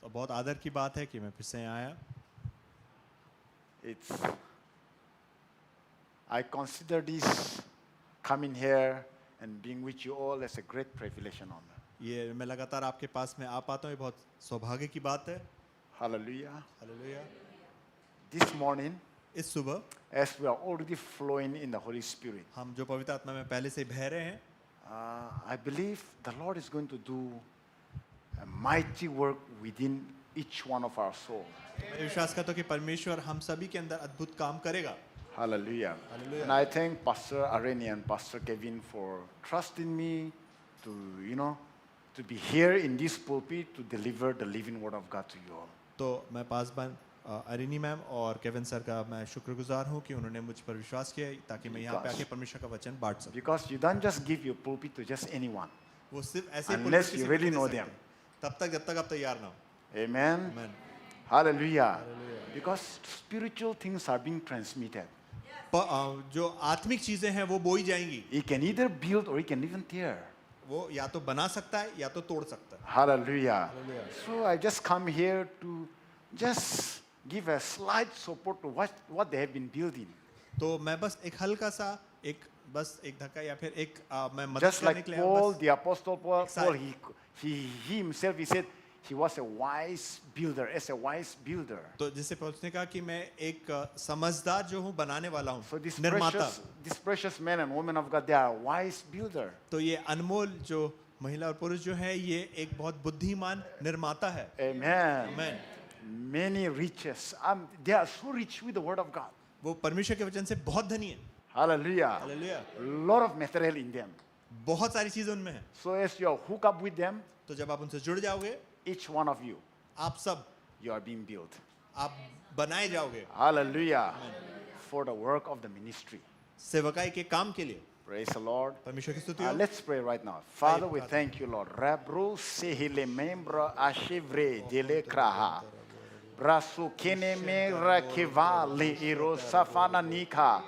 तो बहुत आदर की बात है कि मैं फिर से यहाँ आया। It's, I consider this coming here and being with you all as a great privilege and honor. ये मैं लगातार आपके पास में आ पाता हूँ, ये बहुत सौभाग्य की बात है। Hallelujah. हालेलुया। This morning, इस सुबह as we are already flowing in the Holy Spirit, हम जो पवित्र आत्मा में पहले से बह रहे हैं, I believe the Lord is going to do a mighty work within each one of our souls. मैं विश्वास करता हूँ कि परमेश्वर हम सभी के अंदर अद्भुत काम करेगा। Hallelujah. Hallelujah. And I thank Pastor Areni and Pastor Kevin for trusting me to, to be here in this pulpit to deliver the living word of God to you all. तो मैं पासवान अरिनी मैम और Kevin sir का मैं शुक्रगुजार हूँ कि उन्होंने मुझ पर विश्वास किया ताकि मैं यहाँ पे आके परमेश्वर का वचन बांट सकूँ। Because you don't just give your pulpit to just anyone. वो सिर्फ ऐसे ही Unless पुलिस you किसी को really नहीं know दे them. सकते, तब तक जब तक आप तैयार ना हो। Amen. Amen. Hallelujah. Because spiritual things are being transmitted. जो आत्मिक चीजें हैं वो बोई जाएंगी। He can either build or he can even tear. वो या तो बना सकता है या तो तोड़ सकता है। Hallelujah. Hallelujah. So I just come here to just give a slight support to what they have been building. तो मैं बस एक हल्का सा एक धक्का या फिर एक मैं मदद Just करने like के लिए Paul, बस the Apostle Paul, Excited. he himself, he said he was a wise builder, as a wise builder. तो जिससे पौलुस ने कहा कि मैं एक समझदार जो हूँ बनाने वाला हूँ, So this निर्माता। precious men and women of God, they are wise builder. तो ये अनमोल जो महिला और पुरुष जो है ये एक बहुत बुद्धिमान निर्माता है। Amen. Amen. Many riches. They are so rich with the word of God. वो परमेश्वर के वचन से बहुत धनी है। Hallelujah. Hallelujah. A lot of material in them. बहुत सारी चीजें उनमें हैं। So as you are hooked up with them, तो जब आप उनसे जुड़ जाओगे, each one of you, आप सब you are being built. आप बनाए जाओगे Hallelujah. For the work of the ministry. सेवकाई के काम के लिए। Praise the Lord. परमेश्वर की स्तुति हो। Let's pray right now. Father, we thank you, Lord. Rabro sehile membra ashivre dele kraha. Brasu kene mera kiva le iro safana nika.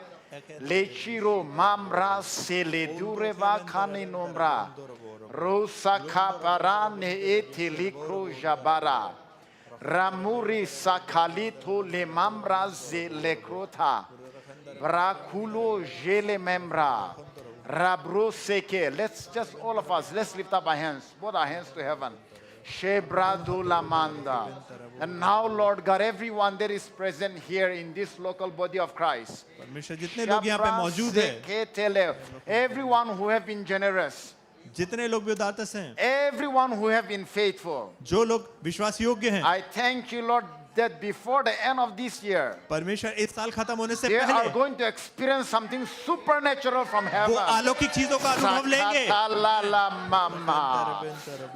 Le chiro mamra se le dureva kane nombra. Rosa kaparane ete likro jabara. Ramuri sakalito le mamra ze le krota. Brakulo jele membra. Rabro seke. Let's just all of us, let's lift up our hands, both our hands to heaven. Shebradu lamanda. And now, Lord God, everyone that is present here in this local body of Christ. परमेश्वर जितने लोग यहाँ पे मौजूद हैं, Shebra everyone who have been generous, जितने लोग भी उदारता से हैं, everyone who have been faithful. जो लोग विश्वास योग्य हैं, I thank you, Lord, that before the end of this year, परमेश्वर इस साल खत्म होने से they are पहले going to experience something supernatural from वो heaven. अलौकिक चीजों का अनुभव लेंगे।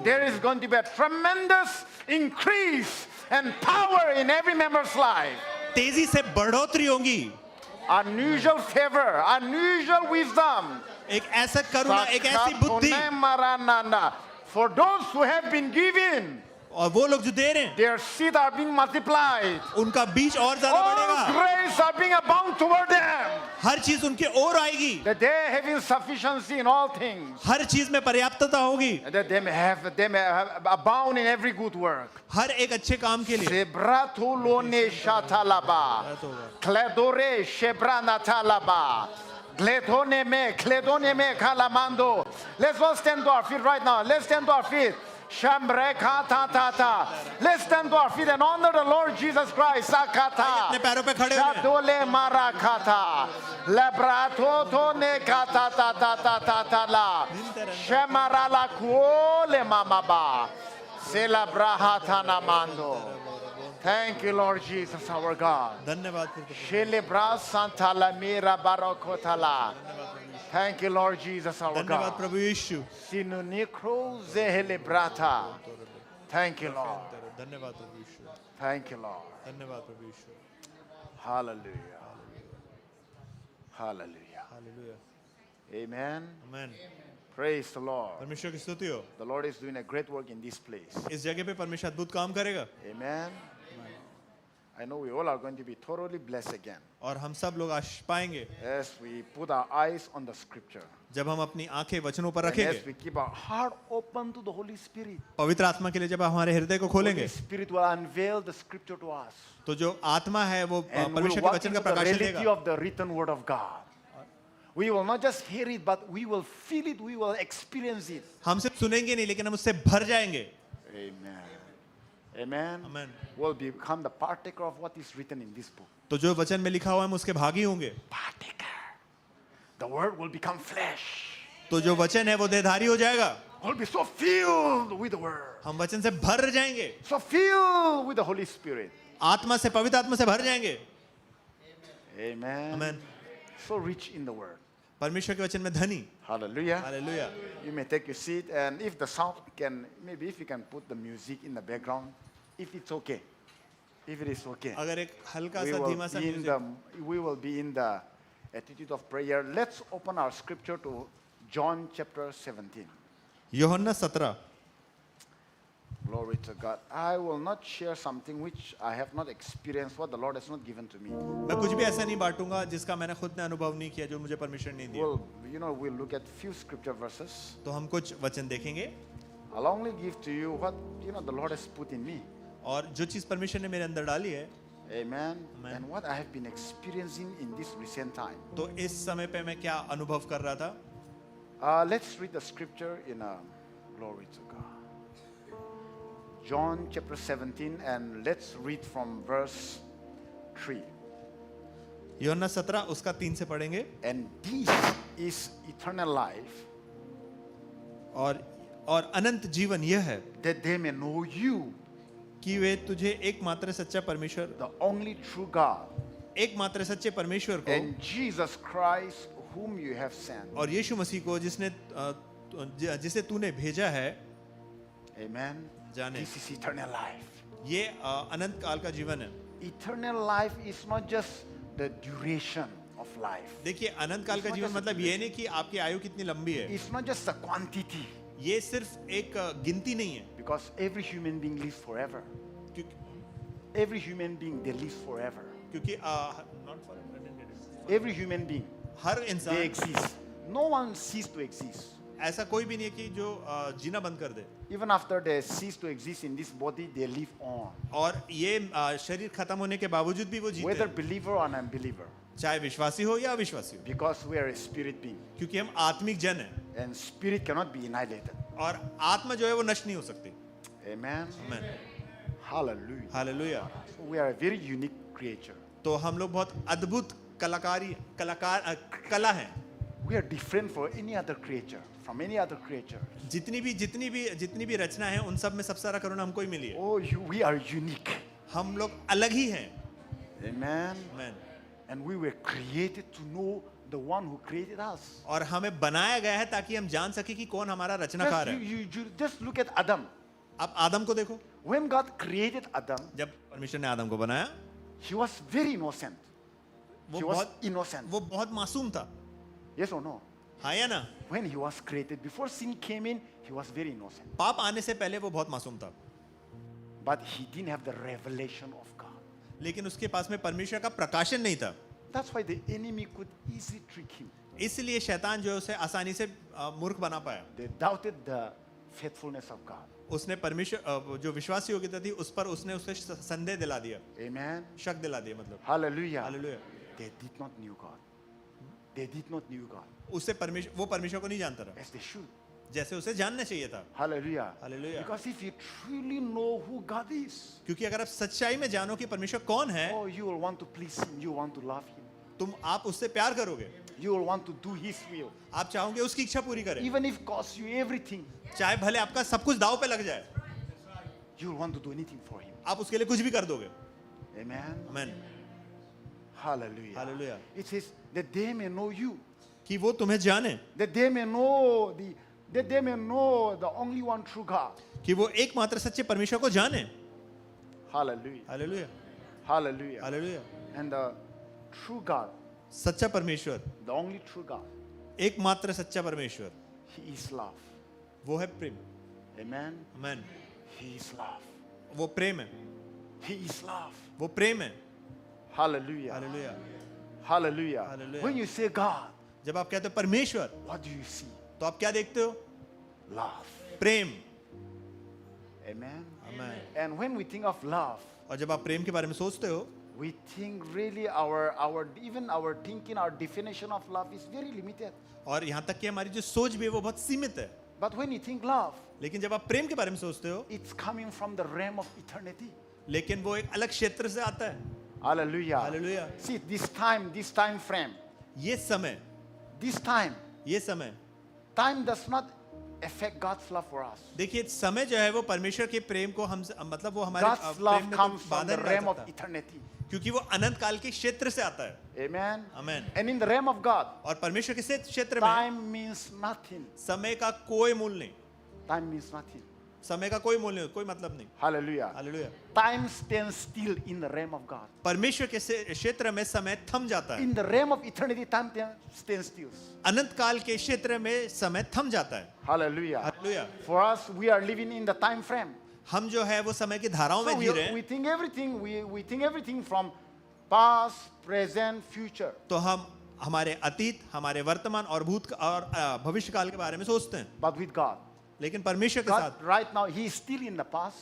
There is going to be a tremendous increase and power in every member's life. तेजी से बढ़ोतरी होगी, Unusual favor, unusual wisdom. एक ऐसा करुणा, एक ऐसी बुद्धि, For those who have been given, और वो लोग जो दे रहे हैं their seed are being multiplied. उनका बीज और ज्यादा All बढ़ेगा, grace are being abound toward them. हर चीज उनके ओर आएगी, That they having sufficiency in all things. हर चीज में पर्याप्तता होगी, And that they may have abound in every good work. हर एक अच्छे काम के लिए। Sebratulone shatalaba. Kledore shebranatalaba. Gledone me kalamando. Let's all stand to our feet right now. Let's stand to our feet. Shambreka ta ta ta. Let's stand to our feet and honor the Lord Jesus Christ. Sakata. अपने पैरों पे खड़े हो जाएं। Shadole marakata. Lebrato to ne kata ta ta ta ta ta la. Shemarala kuole mamaba. Celebrahatana mando. Thank you, Lord Jesus, our God. धन्यवाद प्रभु। Shelebra Santa la mira barokotala. Thank you, Lord Jesus, our धन्यवाद God. Prabhu Yeshu. Sinunikro zehelebrata. Thank you, Lord. धन्यवाद प्रभु यीशु। Thank you, Lord. धन्यवाद प्रभु यीशु। Hallelujah. Hallelujah. Hallelujah. Amen. Amen. Praise the Lord. परमेश्वर की स्तुति हो। The Lord is doing a great work in this place. इस जगह पे परमेश्वर अद्भुत काम करेगा। Amen. I know we all are going to be thoroughly blessed again और हम सब लोग आशीष पाएंगे as we put our eyes on the scripture. जब हम अपनी आंखें वचनों पर And रखेंगे, as we keep our heart open to the Holy Spirit, पवित्र आत्मा के लिए जब हमारे हृदय को Holy खोलेंगे, Spirit will unveil the scripture to us. तो जो आत्मा है वो And we will परमेश्वर के walk वचन into का the प्रकाशन reality देगा of the written word of God. We will not just hear it, but we will feel it, we will experience it. हम सिर्फ सुनेंगे नहीं, लेकिन हम उससे भर जाएंगे. Amen. Amen. Amen. We'll become the partaker of what is written in this book. तो जो वचन में लिखा हुआ है हम उसके भागी होंगे. Partaker. The word will become flesh. तो जो वचन है वो देहधारी हो जाएगा. We'll be so filled with the word. हम वचन से भर जाएंगे. So filled with the Holy Spirit. आत्मा से, पवित्र आत्मा से भर जाएंगे. Amen. Amen. So rich in the word. परमेश्वर के वचन में धनी. Hallelujah. Hallelujah. You may take your seat, and if the sound can, maybe if you can put the music in the background, if it's okay. If it is okay. अगर एक हल्का We सा will, धीमा सा be in music. we will be in the attitude of prayer. Let's open our scripture to John chapter 17. यूहन्ना 17. Glory to God. I will not share something which I have not experienced, what the Lord has not given to me. मैं कुछ भी ऐसा नहीं बांटूंगा जिसका मैंने खुद ने अनुभव नहीं किया, जो मुझे परमेश्वर ने दिया. We'll look at few scripture verses. तो हम कुछ वचन देखेंगे I'll only give to you what the Lord has put in me. और जो चीज परमेश्वर ने मेरे अंदर डाली है, Amen. Amen. And what I have been experiencing in this recent time. तो इस समय पे मैं क्या अनुभव कर रहा था. Let's read the scripture in glory to God. John chapter 17, and let's read from verse 3. यूहन्ना 17 उसका 3 से पढ़ेंगे. And this is eternal life, और अनंत जीवन यह है that they may know you, कि वे तुझे एकमात्र सच्चा परमेश्वर, the only true God, एकमात्र सच्चे परमेश्वर को and Jesus Christ, whom you have sent. और यीशु मसीह को जिसे तूने भेजा है, Amen. जाने. This is eternal life. ये अनंत काल का जीवन है. Eternal life is not just the duration of life. देखिए, अनंत काल का जीवन मतलब ये नहीं कि आपकी आयु कितनी लंबी है. It's not just the quantity, ये सिर्फ एक गिनती नहीं है. because every human being lives forever. क्योंकि Every human being, they live forever. not for Every human being, her they इंसान, exist. No one ceases to exist. ऐसा कोई भी नहीं है कि जो जीना बंद कर दे. Even after they cease to exist in this body, they live on. और ये शरीर खत्म होने के बावजूद भी वो जीते Whether हैं. believer or unbeliever. चाहे विश्वासी हो या अविश्वासी हो. Because we are a spirit being. क्योंकि हम आत्मिक जन हैं. And spirit cannot be annihilated. और आत्मा जो है वो नष्ट नहीं हो सकती. Amen. Amen. Hallelujah. Hallelujah. So we are a very unique creature. तो हम लोग बहुत अद्भुत कला हैं. We are different from any other creature. From any other creature. जितनी भी रचना है उन सब में सबसे सारा करुणा हमको ही मिली है. Oh, we are unique. हम लोग अलग ही हैं. Amen. Amen. And we were created to know the one who created us. और हमें बनाया गया है ताकि हम जान सके कि कौन हमारा रचनाकार है. You just look at Adam. आप आदम को देखो. When God created Adam, जब परमेश्वर ने आदम को बनाया, he was very innocent. वो He was बहुत innocent. वो बहुत मासूम था. Yes or no? हाँ या ना. When he was created, before sin came in, he was very innocent. पाप आने से पहले वो बहुत मासूम था. But he didn't have the revelation of God. लेकिन उसके पास में परमेश्वर का प्रकाशन नहीं था. That's why the enemy could easily trick him. इसलिए शैतान जो है उसे आसानी से मूर्ख बना पाया. They doubted the faithfulness of God. उसने परमेश्वर जो विश्वासी योग्यता थी उस पर उसने उसे संदेह दिला दिया. Amen. शक दिला दिया मतलब. Hallelujah. Hallelujah. They did not knew God. They did not knew God उसे वो परमेश्वर को नहीं जानता था as they should. जैसे उसे जानना चाहिए था. Hallelujah. Hallelujah. Because if you truly know who God is, क्योंकि अगर आप सच्चाई में जानो कि परमेश्वर कौन है, oh, you will want to please Him. You want to love Him. आप उससे प्यार करोगे. You will want to do His will. आप चाहोगे उसकी इच्छा पूरी करें. Even if it costs you everything, चाहे भले आपका सब कुछ दांव पे लग जाए, you will want to do anything for Him. आप उसके लिए कुछ भी कर दोगे. Amen. Amen. Hallelujah. Hallelujah. It says that they may know you. कि वो तुम्हें जाने. That they may know the only one true God. कि वो एकमात्र सच्चे परमेश्वर को जाने. Hallelujah. Hallelujah. Hallelujah. Hallelujah. And the true God, सच्चा परमेश्वर, the only true God, एकमात्र सच्चा परमेश्वर, He is love. वो है प्रेम. Amen. Amen. He is love. वो प्रेम है. He is love. वो प्रेम है. Hallelujah. Hallelujah. Hallelujah. Hallelujah. When you say God, जब आप कहते हो परमेश्वर, what do you see? तो आप क्या देखते हो? Love. Prem. Amen. Amen. And when we think of love, और जब आप प्रेम के बारे में सोचते हो, we think really even our thinking, our definition of love is very limited. और यहाँ तक कि हमारी जो सोच भी है वो बहुत सीमित है. But when you think love, लेकिन जब आप प्रेम के बारे में सोचते हो, it's coming from the realm of eternity. लेकिन वो एक अलग क्षेत्र से आता है. Hallelujah. Hallelujah. See, this time frame, ये समय, this time does not affect God's love for us. देखिए समय जो है वो परमेश्वर के प्रेम को हम मतलब वो हमारे God's love प्रेम में comes कोई from बाधा the नहीं realm डाल of सकता, eternity. क्योंकि वो अनंत काल के क्षेत्र से आता है. Amen. Amen. And in the realm of God, और परमेश्वर के क्षेत्र में time means nothing. समय का कोई मूल्य नहीं. Time means nothing. समय का कोई मूल्य नहीं, कोई मतलब नहीं. Hallelujah. Hallelujah. Time stands still in the realm of God. परमेश्वर के क्षेत्र में समय थम जाता है. In the realm of eternity, time stands still. अनंत काल के क्षेत्र में समय थम जाता है. Hallelujah. Hallelujah. For us, we are living in the time frame. हम जो है वो समय की धाराओं So में जी रहे we हैं. think everything. We think everything from past, present, future. तो हम हमारे अतीत, हमारे वर्तमान और भूत और भविष्य काल के बारे में सोचते हैं. But with God, लेकिन परमेश्वर के God साथ right now, He is still in the past.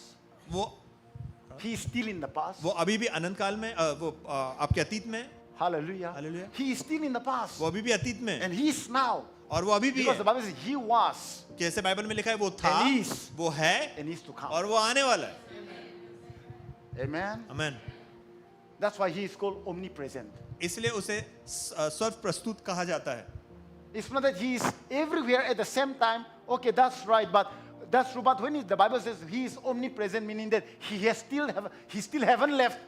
वो He is still in the past. वो अभी भी अनंत काल में वो आपके अतीत में, Hallelujah. Hallelujah. He is still in the past. वो अभी भी अतीत में, And He is now. और वो अभी भी Because the है. Bible says He was जैसे बाइबल में लिखा है वो था, And is. वो है and He is to come. और वो आने वाला है. Amen. Amen. That's why He is called omnipresent. इसलिए उसे सर्व प्रस्तुत कहा जाता है. It's not that He is everywhere at the same time. Okay, that's right, but that's true. But when the Bible says He is omnipresent, meaning that He still haven't left.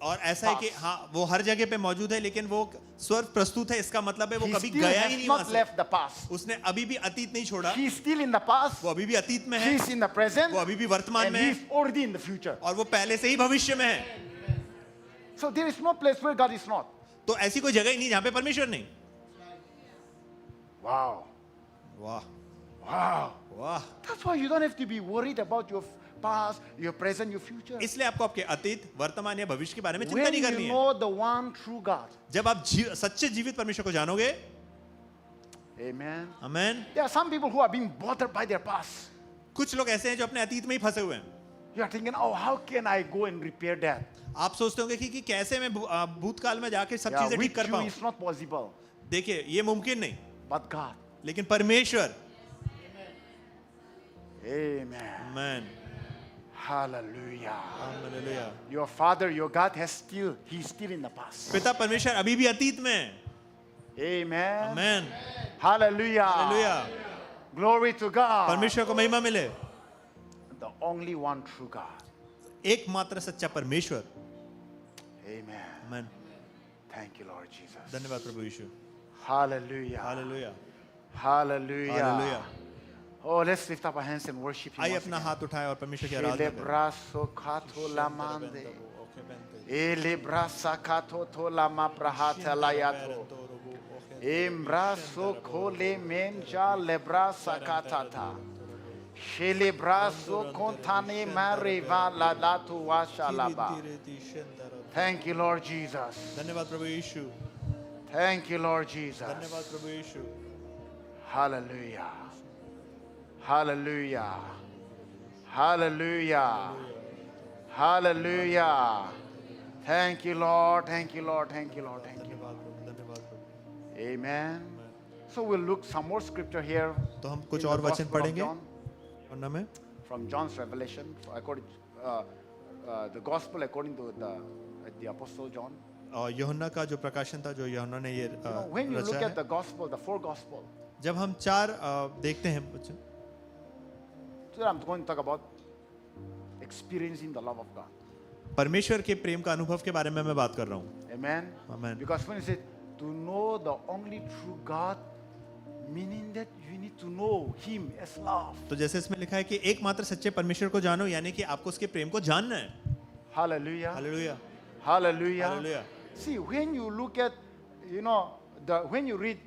और ऐसा है कि हाँ वो हर जगह पे मौजूद है, लेकिन वो स्वर्ग प्रस्तुत है. इसका मतलब है वो He कभी still गया ही has नहीं वहां not से. left the past. उसने अभी भी अतीत नहीं छोड़ा. He is still in the past. वो अभी भी अतीत में He है, is in the present. वो अभी भी वर्तमान And में He है, is already in the future. और वो पहले से ही भविष्य में है. So there is no place where God is not. तो ऐसी कोई जगह ही नहीं जहाँ पे परमेश्वर नहीं. Wow. वाह Wow. वाह. That's why you don't have to be worried about your past, your present, your future. इसलिए आपको आपके अतीत, वर्तमान या भविष्य के बारे में चिंता When नहीं you करनी है. know the one true God. जब आप सच्चे जीवित परमेश्वर को जानोगे. Amen. Amen. There are some people who are being bothered by their past. कुछ लोग ऐसे हैं जो अपने अतीत में ही फंसे हुए हैं. You are thinking, oh, how can I go and repair that? आप सोचते होंगे कि कैसे मैं भूतकाल में जाके सब चीजें ठीक With कर you पाऊं. is not possible. देखिए ये मुमकिन नहीं, But God. लेकिन परमेश्वर. Amen. Amen. Hallelujah. Hallelujah. Your Father, your God He's still in the past. पिता परमेश्वर अभी भी अतीत में है. Amen. Amen. Hallelujah. Hallelujah. Glory to God. परमेश्वर को महिमा मिले. The only one true God. एकमात्र सच्चा परमेश्वर. Amen. Amen. Thank you, Lord Jesus. धन्यवाद प्रभु यीशु. Hallelujah. Hallelujah. Hallelujah. Hallelujah. Oh, let's lift up our hands and worship Him. आइए once अपना again. हाथ उठाएं और परमेश्वर की आराधना करें. Celebraso kato lamande. Elebrasa kato to lama prahata layato. Embraso kole menja lebrasa katata. Celebraso kontane mariva la latu washalaba. Thank you, Lord Jesus. धन्यवाद प्रभु यीशु. Thank you, Lord Jesus. धन्यवाद प्रभु यीशु. Hallelujah. Hallelujah. Hallelujah. Hallelujah. Thank you, Lord. Thank you, Lord. Thank you, Lord. Thank you. धन्यवाद प्रभु. धन्यवाद प्रभु. Amen. So we'll look some more scripture here. तो हम कुछ in और the वचन Gospel of पढ़ेंगे John, वरना में from John's Revelation, according the Gospel according to the Apostle John. और यूहन्ना का जो प्रकाशन था जो यूहन्ना ने ये When you रचा look है. at the Gospel, the four Gospel, जब हम चार देखते हैं वचन, today I'm going to talk about experiencing the love of God. परमेश्वर के प्रेम का अनुभव के बारे में मैं बात कर रहा हूँ. Amen. Amen. Because when you say to know the only true God, meaning that you need to know Him as love. तो जैसे इसमें लिखा है कि एकमात्र सच्चे परमेश्वर को जानो, यानी कि आपको उसके प्रेम को जानना है. Hallelujah. Hallelujah. Hallelujah. Hallelujah. See, when you look at, when you read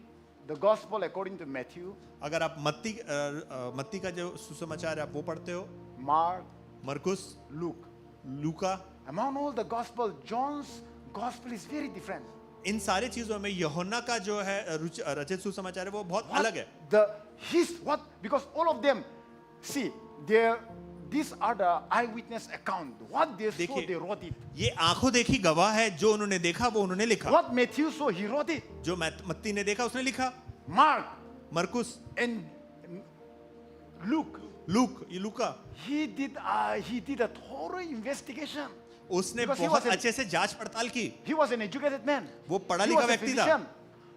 the Gospel according to Matthew, अगर आप मत्ती का जो सुसमाचार है आप वो पढ़ते हो, Mark, मरकुस, Luke, Luka, Among all the gospel, John's gospel is very different. इन सारी चीजों में यूहन्ना का जो है रचित सुसमाचार है वो बहुत अलग है. Because all of them, see, these are the eyewitness account. What they saw, देखिए, they wrote it. ये आंखों देखी गवाह है, जो उन्होंने देखा वो उन्होंने लिखा. What Matthew saw, he wrote it. जो मत्ती ने देखा उसने लिखा. Mark मरकुस, and Luke, ये लूका, he did a thorough investigation. उसने Because he बहुत was an- अच्छे से जांच पड़ताल की. He was an educated man. वो पढ़ा He लिखा was a व्यक्ति था. physician.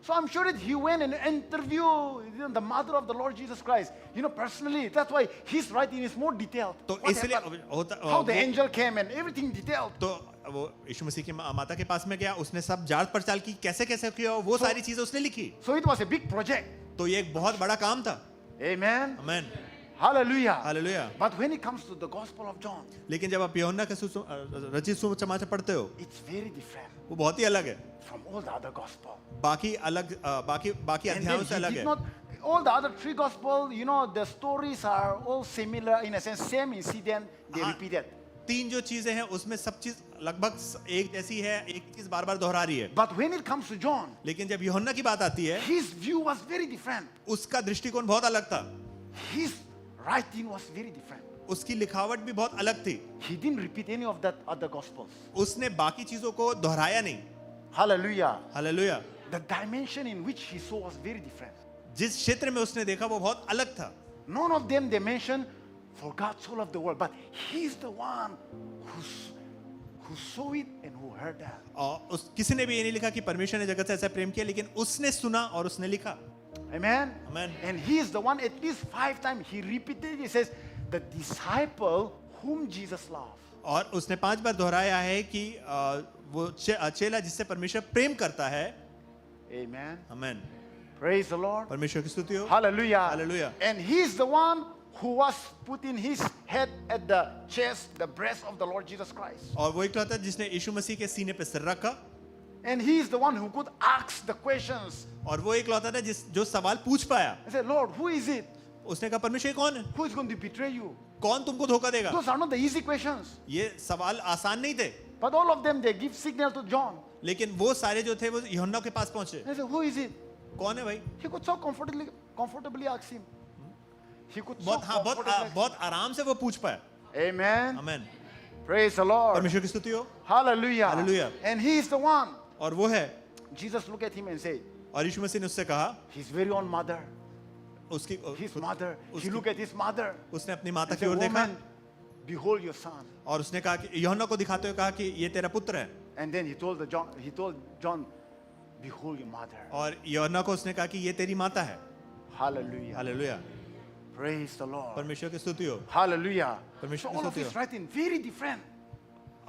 So I'm sure that he went and interviewed the mother of the Lord Jesus Christ. Personally. That's why his writing is more detailed. तो What इसलिए happened, होता how the वो- angel came and everything detailed. तो वो यीशु मसीह की माता के पास में गया, उसने सब जांच पड़ताल की, कैसे कैसे किया, वो सारी चीजें उसने लिखी. So it was a big project. तो ये एक बहुत बड़ा काम था. Amen. Amen, Hallelujah. Hallelujah. But when it comes to the Gospel of John, लेकिन जब आप यूहन्ना के रचित सुसमाचार पढ़ते हो, it's very different वो बहुत ही अलग है. from all the other Gospel. बाकी अलग बाकी And अध्यायों then से he अलग did है. not, all the other three Gospel, the stories are all similar in a sense, same incident, they हाँ. repeated. तीन जो चीजें हैं उसमें सब चीज लगभग एक जैसी है, एक चीज बार बार दोहरा रही है. But when it comes to John, लेकिन जब यूहन्ना की बात आती है, his view was very different. उसका दृष्टिकोण बहुत अलग था. His writing was very different. उसकी लिखावट भी बहुत अलग थी. He didn't repeat any of that other Gospels. उसने बाकी चीजों को दोहराया नहीं. Hallelujah. Hallelujah. The dimension in which he saw was very different. जिस क्षेत्र में उसने देखा वो बहुत अलग था. None of them they mentioned, for God so loved the world, but he's the one who saw it and who heard that. और किसी ने भी ये नहीं लिखा कि परमेश्वर ने जगत से ऐसा प्रेम किया, लेकिन उसने सुना और उसने लिखा. Amen. Amen. And he is the one, at least 5 times he repeated, he says, the disciple whom Jesus loved. और उसने 5 बार दोहराया है कि वो चेला जिससे परमेश्वर प्रेम करता है. Amen. Amen. Praise the Lord. परमेश्वर की स्तुति हो. Hallelujah. Hallelujah. And he's the one who was putting his head at the chest, the breast of the Lord Jesus Christ. और वो एक था जिसने यीशु मसीह के सीने पे सिर रखा. And he is the one who could ask the questions. और वो एक लौता था जो सवाल पूछ पाया. I said, Lord, who is it? उसने कहा परमेश्वर ये कौन है? Who is going to betray you? कौन तुमको धोखा देगा? Those are not the easy questions. ये सवाल आसान नहीं थे. But all of them, they give signal to John. लेकिन वो सारे जो थे वो यूहन्ना के पास पहुंचे. I said, who is it? कौन है भाई? He could so comfortably ask him. He could so comfortably ask him. बहुत आराम से वो पूछ पाया. Amen. Amen. Praise the Lord. परमेश्वर की स्तुति हो. Hallelujah. Hallelujah. And he is the one. और वो है. Jesus looked at him and said, और यीशु मसीह ने उससे कहा, his very own mother, उसकी his mother. He उसकी- looked at his mother. उसने अपनी माता And की said, ओर देखा woman, behold your son. और उसने कहा कि यूहन्ना को दिखाते हुए कहा कि ये तेरा पुत्र है. And then he told John, behold your mother. और यूहन्ना को उसने कहा कि ये तेरी माता है. Hallelujah. Hallelujah. Praise the Lord. परमेश्वर की स्तुति हो. Hallelujah. परमेश्वर So की all of स्तुति his हो. writing very different.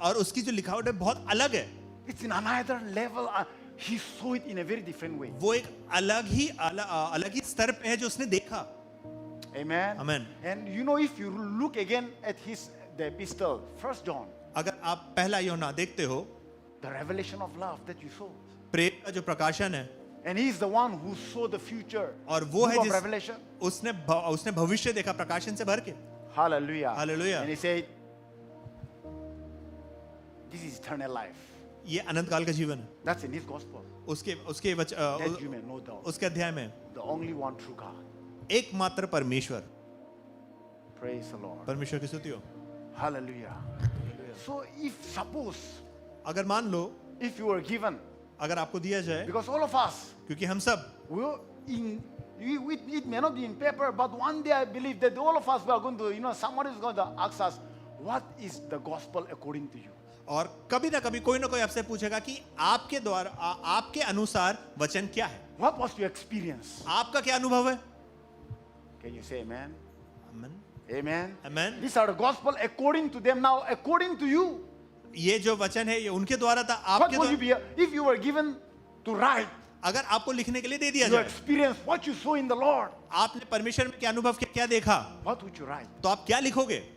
और उसकी जो लिखावट है बहुत अलग है. It's in another level. He saw it in a very different way. वो एक अलग ही स्तर पे है जो उसने देखा. Amen. Amen. And if you look again at the epistle, 1 John, अगर आप पहला यूहन्ना देखते हो, the revelation of love that you saw. प्रेम का जो प्रकाशन है, And he is the one who saw the future. और वो है Book of जिस Revelation. उसने भविष्य देखा प्रकाशन से भर के. Hallelujah. Hallelujah. And he said, this is eternal life. ये अनंत काल का जीवन है. That's in his gospel. उसके That you may know the, उसके अध्याय में the only one true God. एकमात्र परमेश्वर. Praise the Lord. परमेश्वर की स्तुति हो. Hallelujah. So suppose अगर मान लो, if you were given, अगर आपको दिया जाए, because all of us, क्योंकि हम सब it may not be in paper, but one day I believe that all of us we are going to, somebody is going to ask us, what is the gospel according to you? और कभी ना कभी कोई ना कोई आपसे पूछेगा कि आपके द्वारा आपके अनुसार वचन क्या है. What was your experience? आपका क्या अनुभव है? Can you say amen? Amen. Amen. Amen. These are the gospel according to them. Now, according to you, ये जो वचन है ये उनके द्वारा था. what आपके would you द्वारा, be if you were given to write अगर आपको लिखने के लिए दे दिया your जाए, experience, what you saw in the Lord? आपने परमेश्वर में क्या अनुभव किया, क्या देखा, What would you write? तो आप क्या लिखोगे?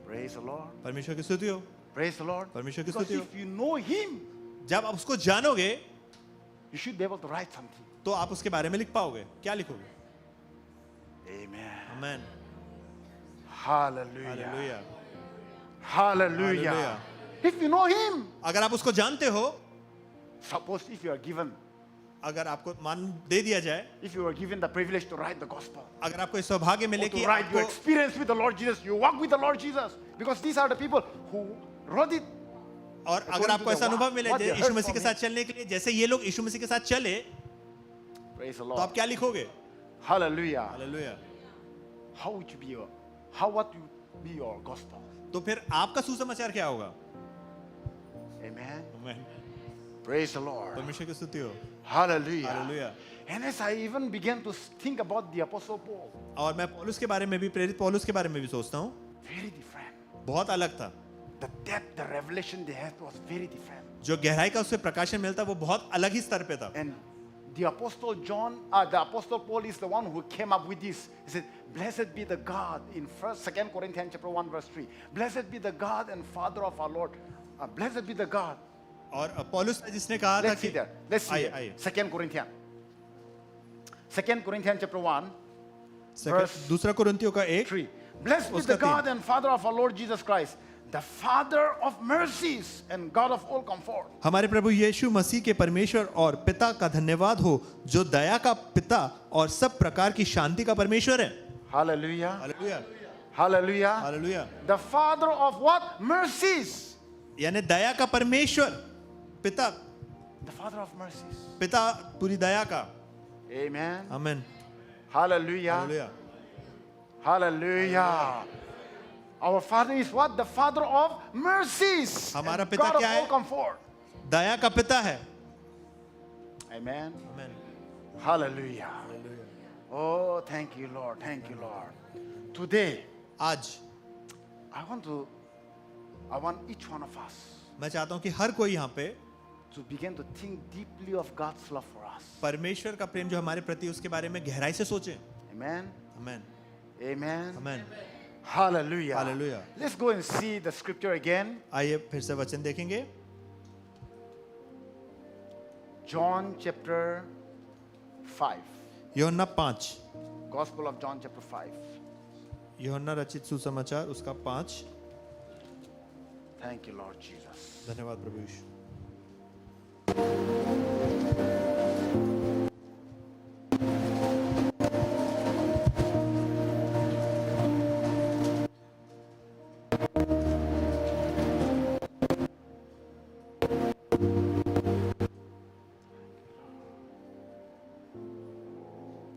Praise the Lord. परमेश्वर की स्तुति हो. Praise the Lord. परमेश्वर की Because स्तुति हो. if you know Him, जब आप उसको जानोगे you should be able to write something. तो आप उसके बारे में लिख पाओगे. क्या लिखोगे? Amen. Amen. Hallelujah. Hallelujah. Hallelujah. Hallelujah. If you know Him, अगर आप उसको जानते हो, suppose if you are given, अगर आपको मान दे दिया जाए, if you are given the privilege to write the gospel, अगर आपको इस सौभाग्य or मिले कि to write your आपको experience with the Lord Jesus, you walk with the Lord Jesus, because these are the people who wrote it. और अगर according आपको to the ऐसा अनुभव मिले what they यीशु heard मसीह के from साथ चलने के लिए, जैसे ये लोग यीशु मसीह के साथ चले, Praise the तो Lord. आप क्या लिखोगे? Hallelujah. Hallelujah. How would you be your, how what would be your gospel? तो फिर आपका सुसमाचार क्या होगा? Amen. आमीन। Praise the Lord. परमेश्वर की स्तुति हो। Hallelujah. Hallelujah. And as I even began to think about the Apostle Paul, और मैं पौलुस के बारे में भी, प्रेरित पौलुस के बारे में भी सोचता हूँ, very different. बहुत अलग था। The depth, the revelation they had was very different. जो गहराई का उससे प्रकाशन मिलता वो बहुत अलग ही स्तर पे था। And the Apostle the Apostle Paul is the one who came up with this. He said, "Blessed be the God," in 2 Corinthians chapter 1 verse 3. "Blessed be the God and Father of our Lord." Blessed be the God. और पौलुस ने जिसने कहा था Let's see कि that. Let's see आइए, that. आइए। 2 Corinthians. 2 Corinthians chapter 1 दूसरा कुरिन्थियों का 1 3. "Blessed be उसका the 3 God and Father of our Lord Jesus Christ, the Father of mercies and God of all comfort." हमारे प्रभु यीशु मसीह के परमेश्वर और पिता का धन्यवाद हो, जो दया का पिता और सब प्रकार की शांति का परमेश्वर है। Hallelujah. Hallelujah, Hallelujah. Hallelujah. The Father of what? Mercies. यानी दया का परमेश्वर, पिता, The Father of mercies. पिता पूरी दया का। Amen. आमीन। Hallelujah. Hallelujah. Hallelujah. Our Father is what? The Father of mercies. हमारा and पिता God of क्या है? all comfort. दया का पिता है। Amen. आमीन। Hallelujah. Oh, thank you, Lord. Thank you, Lord. Today, आज I want each one of us मैं चाहता हूँ कि हर कोई यहाँ पे to begin to think deeply of God's love for us. परमेश्वर का प्रेम जो हमारे प्रति, उसके बारे में गहराई से सोचें। Amen. आमीन, Amen. आमीन। Hallelujah. Hallelujah. Let's go and see the scripture again. आइए फिर से वचन देखेंगे। John chapter 5. यूहन्ना 5, Gospel of John chapter 5. यूहन्ना रचित सुसमाचार उसका 5। Thank you, Lord Jesus. धन्यवाद प्रभु यीशु।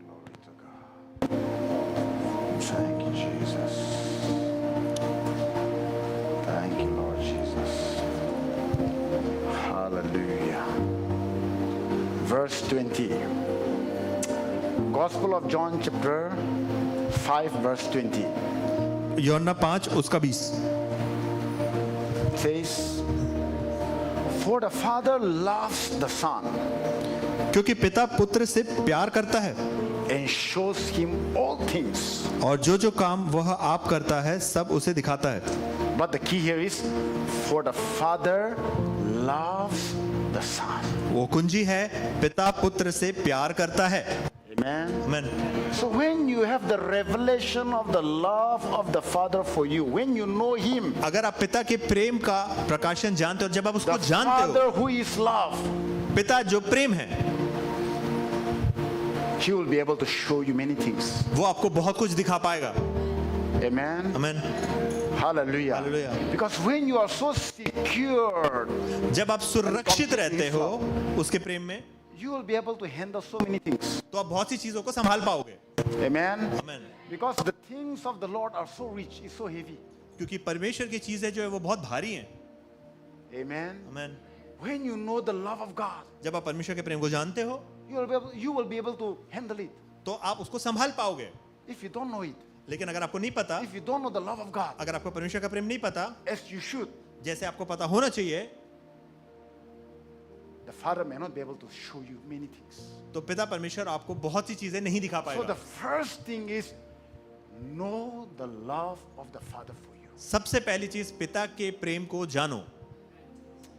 Glory to God. Thank you, Jesus. Thank you, Lord Jesus. Hallelujah. Verse 20. Gospel of John chapter 5 verse 20. यूहन्ना 5 उसका 20। Says, "For the Father loves the Son क्योंकि पिता पुत्र से प्यार करता है, and shows him all things." और जो जो काम वह आप करता है सब उसे दिखाता है। But the key here is, for the Father loves the Son. वो कुंजी है, पिता पुत्र से प्यार करता है। Amen. आमीन। So when you have the revelation of the love of the Father for you, when you know Him, अगर आप पिता के प्रेम का प्रकाशन जानते हो, और जब आप उसको the जानते हो, Father who is love, पिता जो प्रेम है, He will be able to show you many things. वो आपको बहुत कुछ दिखा पाएगा। Amen. आमीन। Hallelujah. Hallelujah. Because when you are so secure, जब आप सुरक्षित रहते हो उसके प्रेम में, you will be able to handle so many things. तो आप बहुत सी चीजों को संभाल पाओगे। Amen. आमीन। Because the things of the Lord are so rich, it's so heavy. क्योंकि परमेश्वर की चीजें जो है वो बहुत भारी हैं। Amen. आमीन। When you know the love of God, जब आप परमेश्वर के प्रेम को जानते हो, you will be able to handle it. तो आप उसको संभाल पाओगे। If you don't know it, लेकिन अगर आपको नहीं पता, if you don't know the love of God अगर आपको परमेश्वर का प्रेम नहीं पता, as you should, जैसे आपको पता होना चाहिए, the Father may not be able to show you many things. तो पिता परमेश्वर आपको बहुत सी चीजें नहीं दिखा So the पाएगा। first thing is know the love of the Father for you. सबसे पहली चीज पिता के प्रेम को जानो।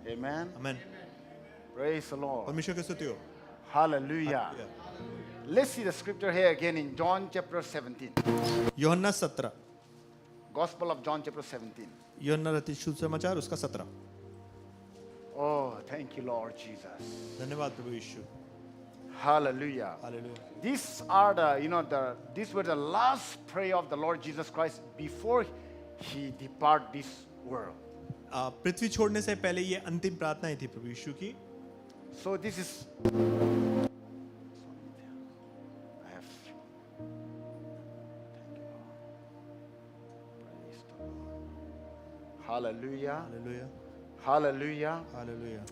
Amen. आमीन। Praise the Lord. परमेश्वर की स्तुति हो। Hallelujah. Let's see the scripture here again in John chapter 17. यूहन्ना 17, Gospel of John chapter 17. यूहन्ना रचित सुसमाचार उसका 17। Oh, thank you, Lord Jesus. धन्यवाद प्रभु यीशु। Hallelujah. Hallelujah. These are these were the last prayer of the Lord Jesus Christ before he depart this world. पृथ्वी छोड़ने से पहले ये अंतिम प्रार्थनाएं थी प्रभु यीशु की। So this is I have thank you, Lord. Praise the Lord. Hallelujah. Hallelujah. Hallelujah. Hallelujah.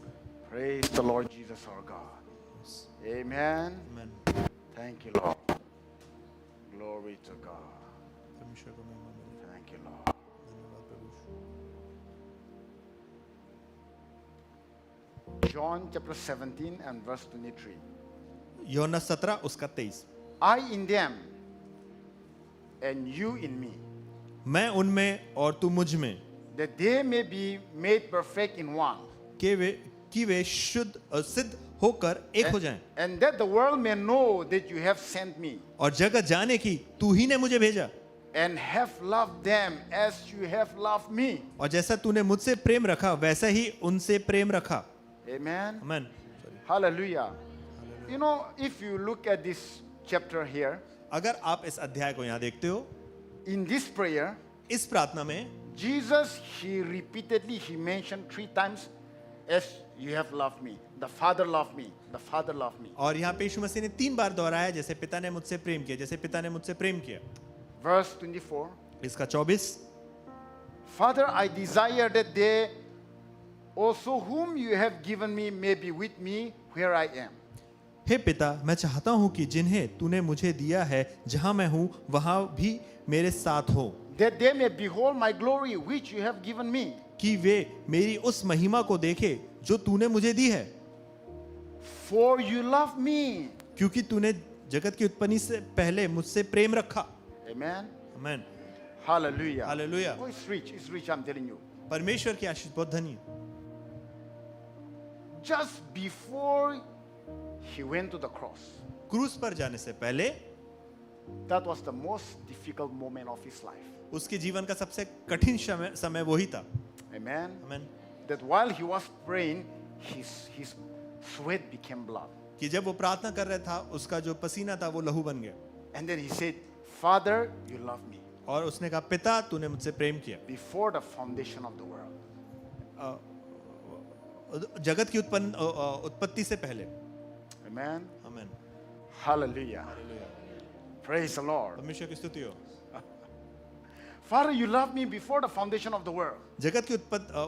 Praise the Lord Jesus our God. Amen. Amen. Thank you, Lord. Glory to God. परमेश्वर को महिमा मिले। Thank you, Lord. धन्यवाद प्रभु यीशु। John chapter 17 and verse 23. यूहन्ना 17 उसका 23। I in them and you in me, मैं उनमें और तू मुझ में, that they may be made perfect in one, कि वे सिद्ध होकर एक हो जाएं, and that the world may know that you have sent me और जगत जाने की तू ही ने मुझे भेजा, and have loved them as you have loved me. और जैसा तूने मुझसे प्रेम रखा वैसा ही उनसे प्रेम रखा। Amen. Amen. Hallelujah. You know, if you look at this chapter here, अगर आप इस अध्याय को यहाँ देखते हो, in this prayer, इस प्रार्थना में Jesus, he mentioned 3 times, as you have loved me. The Father loved me. The Father loved me. और यहाँ पे यीशु मसीह ने 3 बार दोहराया, जैसे पिता ने मुझसे प्रेम किया, जैसे पिता ने मुझसे प्रेम किया। Verse 24. इसका 24। Father, I desire that they also whom you have given me may be with me where I am. हे पिता, मैं चाहता हूँ कि जिन्हें तूने मुझे दिया है, जहाँ मैं हूँ वहाँ भी मेरे साथ हो, That they may behold my glory which you have given me. कि वे मेरी उस महिमा को देखे जो तूने मुझे दी है, For you love me. क्योंकि तूने जगत की उत्पत्ति से पहले मुझसे प्रेम रखा। Amen. Amen. Hallelujah. Hallelujah. Oh, it's rich, I'm telling you. परमेश्वर की आशीष बहुत धनी है। Just before he went to the cross, क्रूस पर जाने से पहले that was the most difficult moment of his life. उसके जीवन का सबसे कठिन समय वही था। Amen. Amen. That while he was praying, his sweat became blood. कि जब वो प्रार्थना कर रहा था, उसका जो पसीना था वो लहू बन गया, And then he said, Father, you love me और उसने कहा, पिता तूने मुझसे प्रेम किया before the foundation of the world. जगत की उत्पत्ति से पहले। Amen. Amen. Hallelujah. Praise the Lord. परमेश्वर की स्तुति हो। Father, you love me before the foundation of the world. जगत की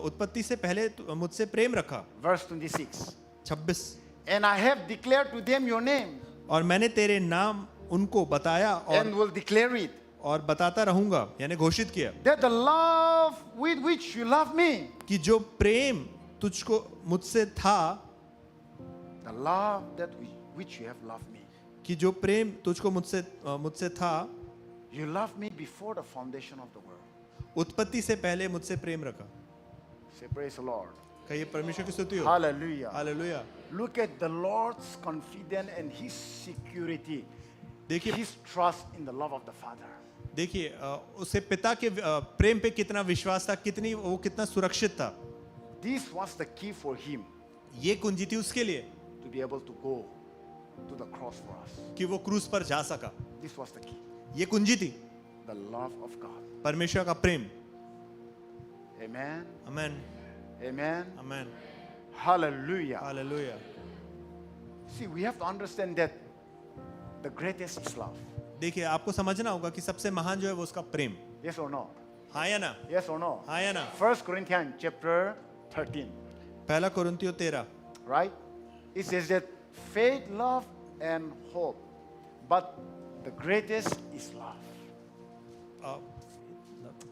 उत्पत्ति से पहले मुझसे प्रेम रखा। Verse 26. 26। And I have declared to them your name और मैंने तेरे नाम उनको बताया and will declare it. और बताता रहूंगा, यानी घोषित किया, That the love with which you love me, कि जो प्रेम तुझको मुझसे था, the love which you have loved me. कि जो प्रेम तुझको मुझसे था, You loved me before the foundation of the world. उत्पत्ति से पहले मुझसे प्रेम रखा। Say praise the Lord. कहिए परमेश्वर की स्तुति हो। Hallelujah. Hallelujah. Look at the Lord's confidence and his security, देखिए his trust in the love of the Father. देखिए उसे पिता के प्रेम पे कितना विश्वास था, कितना सुरक्षित था। This was the key for him ये कुंजी थी उसके लिए to be able to go to the cross for us. कि वो क्रूस पर जा सका। This was the key. ये कुंजी थी, The love of God. परमेश्वर का प्रेम। Amen. Amen. Amen. Amen. Hallelujah. Hallelujah. See, we have to understand that the greatest is love. देखिए आपको समझना होगा कि सबसे महान जो है वो उसका प्रेम। Yes or no? हाँ या ना? Yes or no? हाँ या ना? 1 Corinthians chapter 13. पहला कोरिन्थियों 13। Right? It says that faith, love, and hope. But the greatest is love.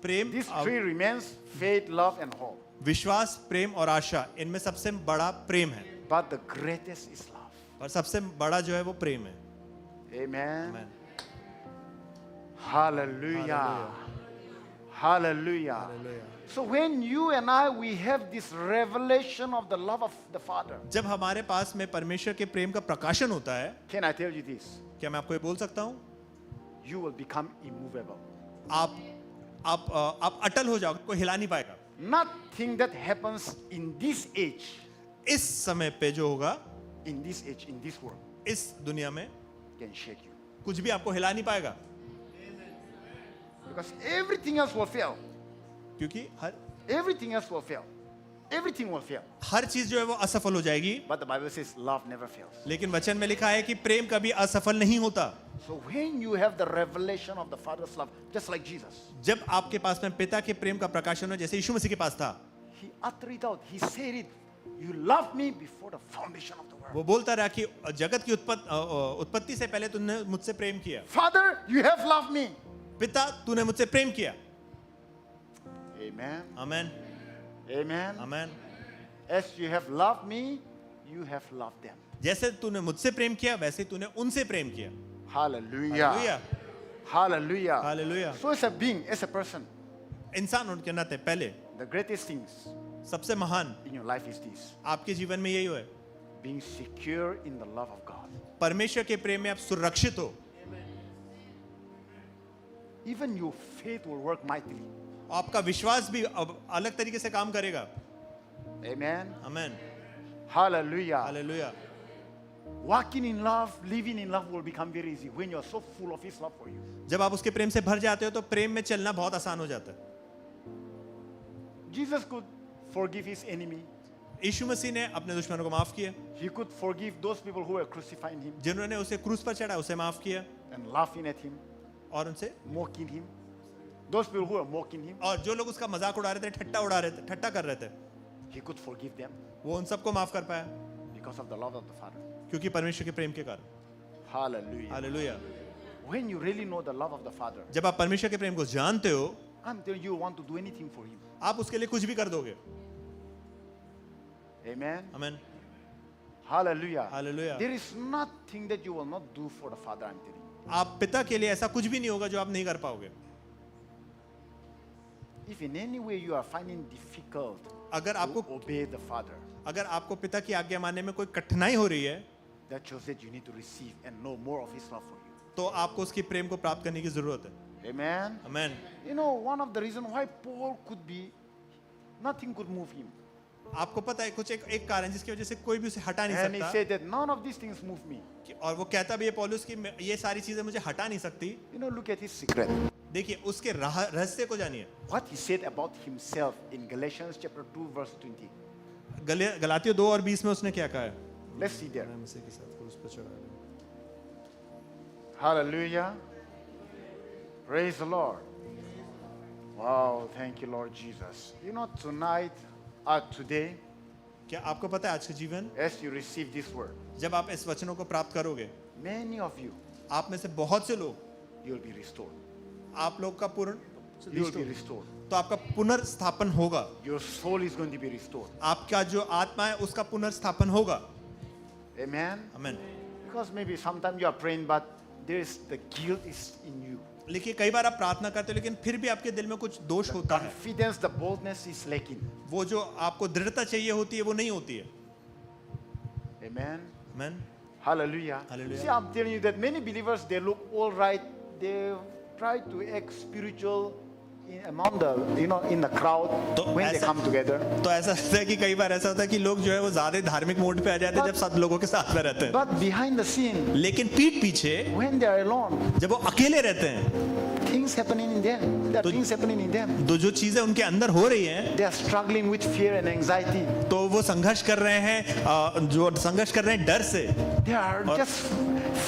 Prem, These 3 remains faith, love, and hope. विश्वास, प्रेम और आशा, इनमें सबसे बड़ा प्रेम है, But the greatest is love. और सबसे बड़ा जो है वो प्रेम है। Amen. Amen. Hallelujah. Hallelujah. Hallelujah. So when you and I, we have this revelation of the love of the Father. जब हमारे पास में परमेश्वर के प्रेम का प्रकाशन होता है, Can I tell you this? क्या मैं आपको ये बोल सकता हूँ? You will become immovable. आप आप अटल हो जाओगे, कोई हिला नहीं पाएगा। Nothing that happens in this age, इस समय पे जो होगा, in this age, in this world, इस दुनिया में can shake you. कुछ भी आपको हिला नहीं पाएगा, Because everything else will fail. क्योंकि Everything else will fail. Everything will fail. हर चीज जो है वो असफल हो जाएगी। But the Bible says love never fails. लेकिन वचन में लिखा है कि प्रेम कभी असफल नहीं होता। So when you have the revelation of the Father's love, just like Jesus, जब आपके पास में पिता के प्रेम का प्रकाशन हो, जैसे यीशु मसीह के पास था, he uttered it out. He said it. You loved me before the foundation of the world. वो बोलता रहा कि जगत की उत्पत्ति से पहले तूने मुझसे प्रेम किया। Father, you have loved me. पिता, तूने मुझसे प्रेम किया। Amen. Amen, Amen. Amen. As you have loved me, you have loved them. जैसे तूने मुझसे प्रेम किया, वैसे तूने उनसे प्रेम किया। Hallelujah. Hallelujah, Hallelujah. Hallelujah. So as a being, as a person, इंसान उनके नाते पहले the greatest things सबसे महान in your life is this: आपके जीवन में यही है, being secure in the love of God. परमेश्वर के प्रेम में आप सुरक्षित हो। Even your faith will work mightily. आपका विश्वास भी अब अलग तरीके से काम करेगा। Amen. Amen, Hallelujah. Hallelujah. Walking in love, living in love will become very easy when you are so full of His love for you. जब आप उसके प्रेम से भर जाते हो तो प्रेम में चलना बहुत आसान हो जाता है। Jesus could forgive His enemy. यीशु मसीह ने अपने दुश्मनों को माफ किया, He could forgive those people who were crucifying Him जिन्होंने उसे क्रूस पर चढ़ा उसे माफ किया and laughing at Him, और उनसे mocking Him. Those people who were mocking Him, और जो लोग उसका मजाक उड़ा रहे थे, ठट्टा उड़ा रहे थे, ठट्टा कर रहे थे, He could forgive them वो उन सबको माफ कर पाया because of the love of the Father. क्योंकि परमेश्वर के प्रेम के कारण। Hallelujah. Hallelujah. When you really know the love of the Father, जब आप परमेश्वर के प्रेम को जानते हो, I'm telling you, you want to do anything for Him. आप उसके लिए कुछ भी कर दोगे। Amen. Amen, Hallelujah. Hallelujah. There is nothing that you will not do for the Father, I'm telling you. आप पिता के लिए ऐसा कुछ भी नहीं होगा जो आप नहीं कर पाओगे। If in any way you are finding difficult अगर to आपको obey the Father, अगर आपको पिता की आज्ञा मानने में कोई कठिनाई हो रही है, that shows that you need to receive and know more of His love for you. तो आपको उसकी प्रेम को प्राप्त करने की जरूरत है। Amen. Amen. You know, one of the reasons why Paul could be, nothing could move him. आपको पता है कुछ एक कारण जिसकी वजह से कोई भी उसे हटा नहीं And he सकता, said that none of these things move me. और वो कहता भी है पौलुस कि ये सारी चीजें मुझे हटा नहीं सकती। You know, look at his secret. देखिए उसके रहस्य को जानिए। What he said about himself in Galatians chapter 2 verse 20. गलातियों 2 और 20 में उसने क्या कहा है? Let's see there. मैं मसीह के साथ क्रूस पर चढ़ा गया। Hallelujah. Praise the Lord. Wow, thank you, Lord Jesus. You know, tonight, today, क्या आपको पता है आज का जीवन, as you receive this word, जब आप इस वचनों को प्राप्त करोगे, many of you, आप में से बहुत से लोग, you will be restored. आप लोग का पूर्ण You will be restored. तो आपका पुनर्स्थापन होगा। Your soul is going to be restored. आपका जो आत्मा है उसका पुनर्स्थापन होगा। Amen. Amen. Because maybe sometimes you are praying, but there is the guilt is in you. लेकिन कई बार आप प्रार्थना करते हो लेकिन फिर भी आपके दिल में कुछ दोष होता है। Confidence, the boldness is lacking. वो जो आपको दृढ़ता चाहिए होती है वो नहीं होती है। Amen. Amen. Hallelujah. Hallelujah. See, I'm telling you that many believers, they look all right. They try to act spiritual among the, in the crowd तो when they ऐसा- come together. तो ऐसा होता है कि कई बार ऐसा होता है कि लोग जो है वो ज्यादा धार्मिक मोड पे आ जाते हैं जब सब लोगों के साथ में रहते हैं, But behind the scene, लेकिन पीठ पीछे when they are alone, जब वो अकेले रहते हैं things happening in them. There are तो- things happening in them. तो जो चीजें उनके अंदर हो रही हैं They are struggling with fear and anxiety. तो वो संघर्ष कर रहे हैं, जो संघर्ष कर रहे हैं डर से, They are just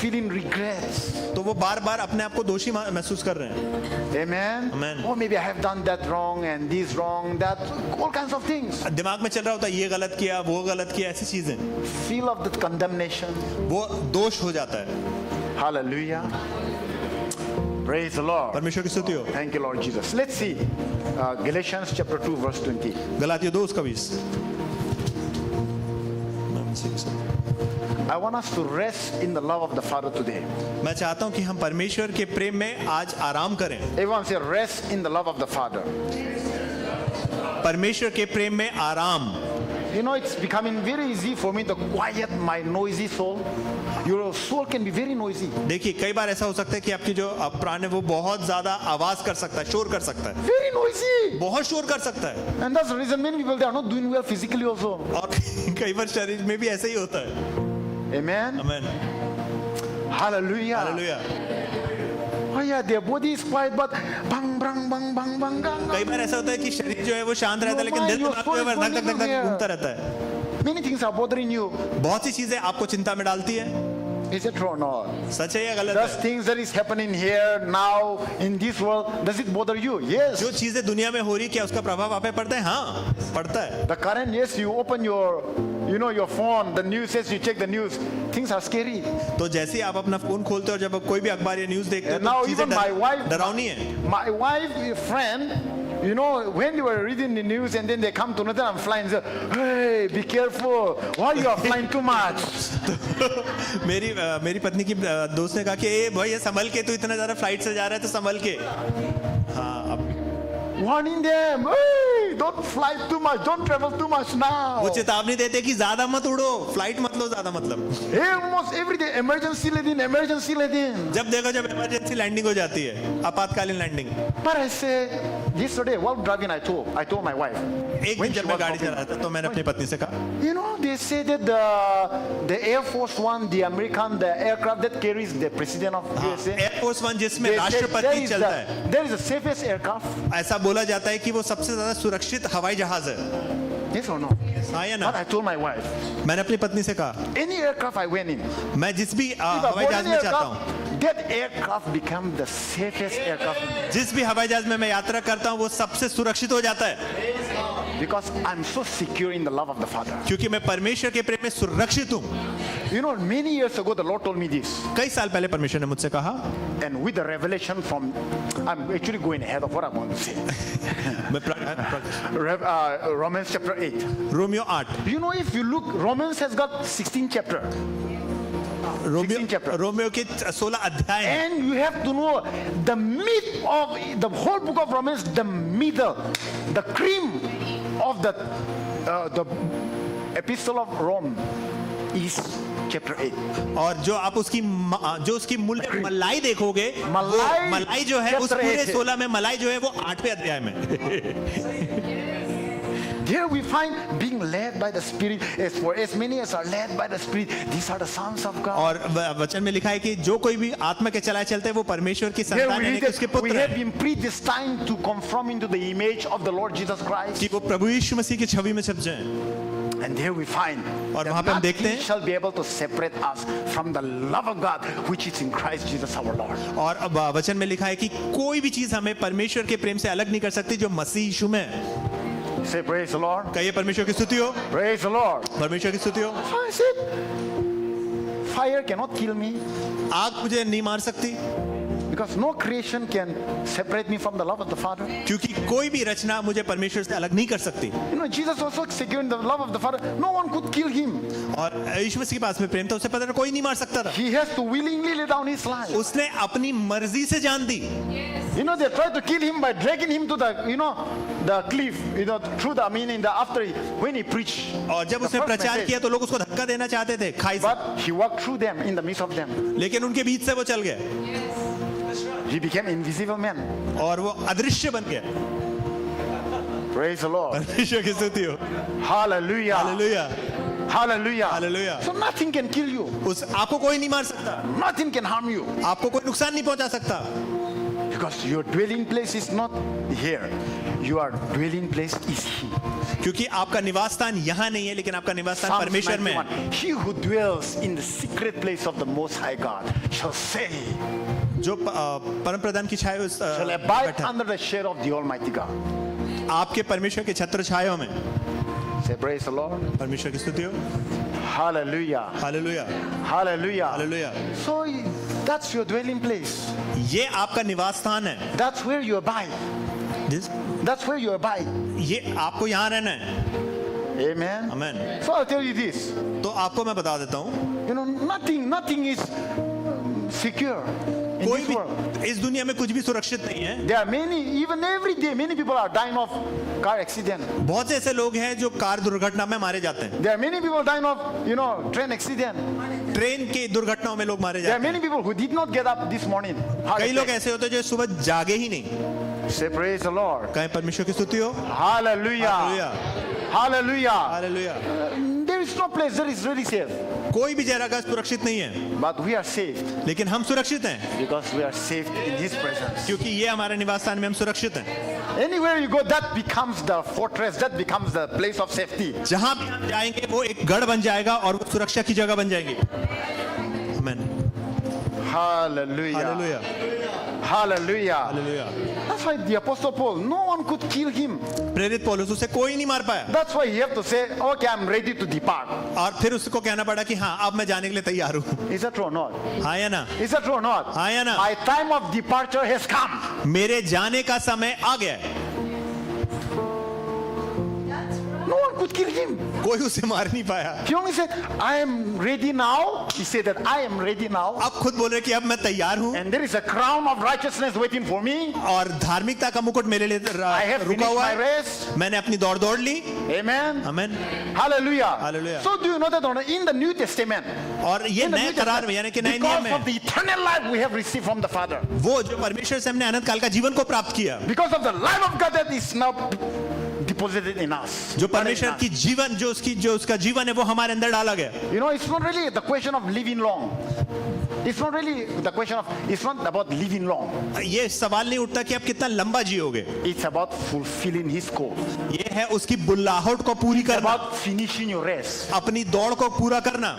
feeling regrets. तो वो बार बार अपने आप को दोषी महसूस कर रहे हैं। Amen. Amen. Oh, maybe I have done that wrong and this wrong, that, all kinds of things. दिमाग में चल रहा होता है ये गलत किया वो गलत किया, ऐसी चीजें, Feel of the condemnation. वो दोष हो जाता है। Hallelujah. Praise the Lord. परमेश्वर की स्तुति हो। Thank you, Lord Jesus. Let's see Galatians chapter 2 verse 20. गलातियों 2 उसका 20। I want us to rest in the love of the Father today. मैं चाहता हूं कि हम परमेश्वर के प्रेम में आज आराम करें। Everyone say rest in the love of the Father. परमेश्वर के प्रेम में आराम। You know, it's becoming very easy for me to quiet my noisy soul. Your soul can be very noisy. देखिए कई बार ऐसा हो सकता है कि आपकी जो प्राण है वो बहुत ज्यादा आवाज कर सकता है, शोर कर सकता है, Very noisy. बहुत शोर कर सकता है। And that's the reason many people, they are not doing well physically also. और कई बार शरीर में भी ऐसा ही होता है। Amen. आमीन, Hallelujah. Hallelujah. Oh yeah, their body is quiet, but bang, bang, bang, bang, bang, bang. कई बार ऐसा होता है कि शरीर जो है वो शांत रहता है, लेकिन दिल दिमाग जो है वो धक धक धक घूमता रहता है। Many things are bothering you. बहुत सी चीजें आपको चिंता में डालती है। Is it true or not? सच है या गलत Those है? things that is happening here now in this world, does it bother you? Yes. जो चीजें दुनिया में हो रही क्या उसका प्रभाव आप पे पड़ता है? हाँ, पड़ता है। The current, yes, you open your, you know, your phone, the news says, you check the news, things are scary. तो जैसे ही आप अपना फोन खोलते हो, जब आप कोई भी अखबार या न्यूज देखते हो, And now तो चीजें even my wife, डरावनी है। my wife, friend, you know, when they were reading the news and then they come to another, I'm flying, say, hey, be careful, why you are flying too much? मेरी पत्नी की दोस्त ने कहा कि ए भाई ये संभल के, तू इतना ज्यादा फ्लाइट से जा रहा है तो संभल के। हाँ, अब Warning them, hey, don't fly too much, don't travel too much now. वो चेतावनी देते कि ज्यादा मत उड़ो, फ्लाइट मत लो ज्यादा, मतलब Almost every day, emergency landing, emergency landing. जब देखो जब इमरजेंसी लैंडिंग हो जाती है, आपातकालीन landing. But I say, yesterday while driving, I told my wife. एक दिन जब मैं गाड़ी चला रहा था तो मैंने अपनी पत्नी से कहा, You know, they say that the Air Force One, the American, the aircraft that carries the president of USA, air force one जिसमें they say राष्ट्रपति चलता है, there is the safest aircraft. ऐसा बोला जाता है कि वो सबसे ज्यादा सुरक्षित हवाई जहाज है। Yes or no? हाँ या But ना? I told my wife, मैंने अपनी पत्नी से कहा, any aircraft I went in, मैं जिस भी if I हवाई board जहाज an में जाता हूँ, aircraft, that aircraft become the safest aircraft जिस भी हवाई जहाज में मैं यात्रा करता हूँ वो सबसे सुरक्षित हो जाता है, because I'm so secure in the love of the Father. क्योंकि मैं परमेश्वर के प्रेम में सुरक्षित हूँ। You know, many years ago, the Lord told me this, कई साल पहले परमेश्वर ने मुझसे कहा, and with the revelation from, I'm actually going ahead of what I'm going to say. Romans chapter 8. Romeo 8, You know, if you look, Romans has got 16 chapter. 16 chapter. Romeo के 16 अध्याय हैं। And you have to know the meat of the whole book of Romans, the middle, the cream of the epistle of Rome is chapter 8. और जो आप उसकी जो उसकी मलाई देखोगे, मलाई वो मलाई जो है उस chapter पूरे 8 16 में मलाई जो है वो 8वें अध्याय में। There we find being led by the Spirit. As for as many as are led by the Spirit, these are the sons of God. और वचन में लिखा है कि जो कोई भी आत्मा के चलाए चलते हैं वो परमेश्वर की Here संतान we है, read कि उसके that we पुत्र have हैं, been predestined to conform into the image of the Lord Jesus Christ. कि वो प्रभु यीशु मसीह की छवि में छप जाएं। And there we find और that वहाँ पे हम देखते nothing हैं, shall be able to separate us from the love of God which is in Christ Jesus our Lord. और अब वचन में लिखा है कि कोई भी चीज हमें परमेश्वर के प्रेम से अलग नहीं कर सकती जो मसीह यीशु में है। Say praise the Lord. कहिए परमेश्वर की स्तुति हो, Praise the Lord. परमेश्वर की स्तुति हो। So I said, fire cannot kill me आग मुझे नहीं मार सकती, because no creation can separate me from the love of the Father. क्योंकि कोई भी रचना मुझे परमेश्वर से अलग नहीं कर सकती। You know, Jesus was so secure in the love of the Father, no one could kill him. और यीशु मसीह के पास में प्रेम था, उसे पता था कोई नहीं मार सकता था। He has to willingly lay down his life. उसने अपनी मर्जी से जान दी। You know, they tried to kill him by dragging him to the, you know, the cliff, you know, through the, I mean, in the after, when he preached. और जब the उसने first प्रचार message. किया तो लोग उसको धक्का देना चाहते थे खाई से, But he walked through them in the midst of them. लेकिन उनके बीच से वो चल गया He became invisible man. और वो अदृश्य बन गया। Praise the Lord. परमेश्वर की स्तुति हो। Hallelujah. Hallelujah, Hallelujah. Hallelujah. So nothing can kill you. उस आपको कोई नहीं मार सकता, Nothing can harm you. आपको कोई नुकसान नहीं पहुंचा सकता, Because your dwelling place is not here. Your dwelling place is He. क्योंकि आपका निवास स्थान यहाँ नहीं है, लेकिन आपका निवास स्थान Psalms परमेश्वर में है। 91. He who dwells in the secret place of the Most High God shall say, जो परम प्रधान की छाया उस shall abide बैठा, under the shade of the Almighty God. आपके परमेश्वर के छत्र छाया में। Say praise the Lord. परमेश्वर की स्तुति हो। Hallelujah. Hallelujah, Hallelujah. Hallelujah. So that's your dwelling place. ये आपका निवास स्थान है, That's where you abide. That's where you abide. ये आपको यहाँ रहना है। Amen. आमीन। So I'll tell you this. तो आपको मैं बता देता हूँ, You know, nothing is secure. in कोई this भी world. इस दुनिया में कुछ भी सुरक्षित नहीं है. There are many, even every day, many people are dying of car accident. बहुत से ऐसे लोग हैं जो कार दुर्घटना में मारे जाते हैं. There are many people dying of, train accident. Train की दुर्घटनाओं में लोग मारे There are जाते हैं. many people who did not get up this morning. Heart कई लोग attack. ऐसे होते हैं जो सुबह जागे ही नहीं. Say praise the Lord. कहें परमेश्वर की स्तुति हो. Hallelujah. Hallelujah, Hallelujah. Hallelujah. There is no place that is really safe. कोई भी जगह सुरक्षित नहीं है, But we are saved लेकिन हम सुरक्षित हैं because we are saved in His presence. क्योंकि ये हमारे निवास स्थान में हम सुरक्षित हैं. Anywhere you go, that becomes the fortress, that becomes the place of safety. जहां भी हम जाएंगे वो एक गढ़ बन जाएगा और वो सुरक्षा की जगह बन जाएंगे. आमीन. Hallelujah. Hallelujah, Hallelujah. Hallelujah. That's why the Apostle Paul, no one could kill him. प्रेरित पौलुस उसे कोई नहीं मार पाया That's why he have to say, okay, I'm ready to depart. और फिर उसको कहना पड़ा कि हाँ अब मैं जाने के लिए तैयार हूँ. Is that true or not? हाँ या ना? Is that true or not? हाँ या ना? My time of departure has come. मेरे जाने का समय आ गया है. No one could kill him. कोई उसे मार नहीं पाया. He only said, I am ready now. He said that I am ready now. अब खुद बोल रहे कि अब मैं तैयार हूँ And there is a crown of righteousness waiting for me. और धार्मिकता का मुकुट मेरे लिए I have रुका finished हुआ my है. race. मैंने अपनी दौड़ ली. Amen. आमीन. Hallelujah. Hallelujah. So do you know that in the New Testament, और ये in the नए New करार में यानी कि नए नियम because of में the eternal life we have received from the Father, वो जो परमेश्वर से हमने अनंत काल का जीवन को प्राप्त किया, because of the life of God that is now deposited in us. जो परमेश्वर की जीवन जो उसका जीवन है वो हमारे अंदर डाला गया. It's not really the question of living long. It's not really the question of, it's not about living long. ये सवाल नहीं उठता कि आप कितना लंबा जियोगे. It's about fulfilling His call. ये है उसकी बुल्लाहट को पूरी करना, About finishing your race. अपनी दौड़ को पूरा करना.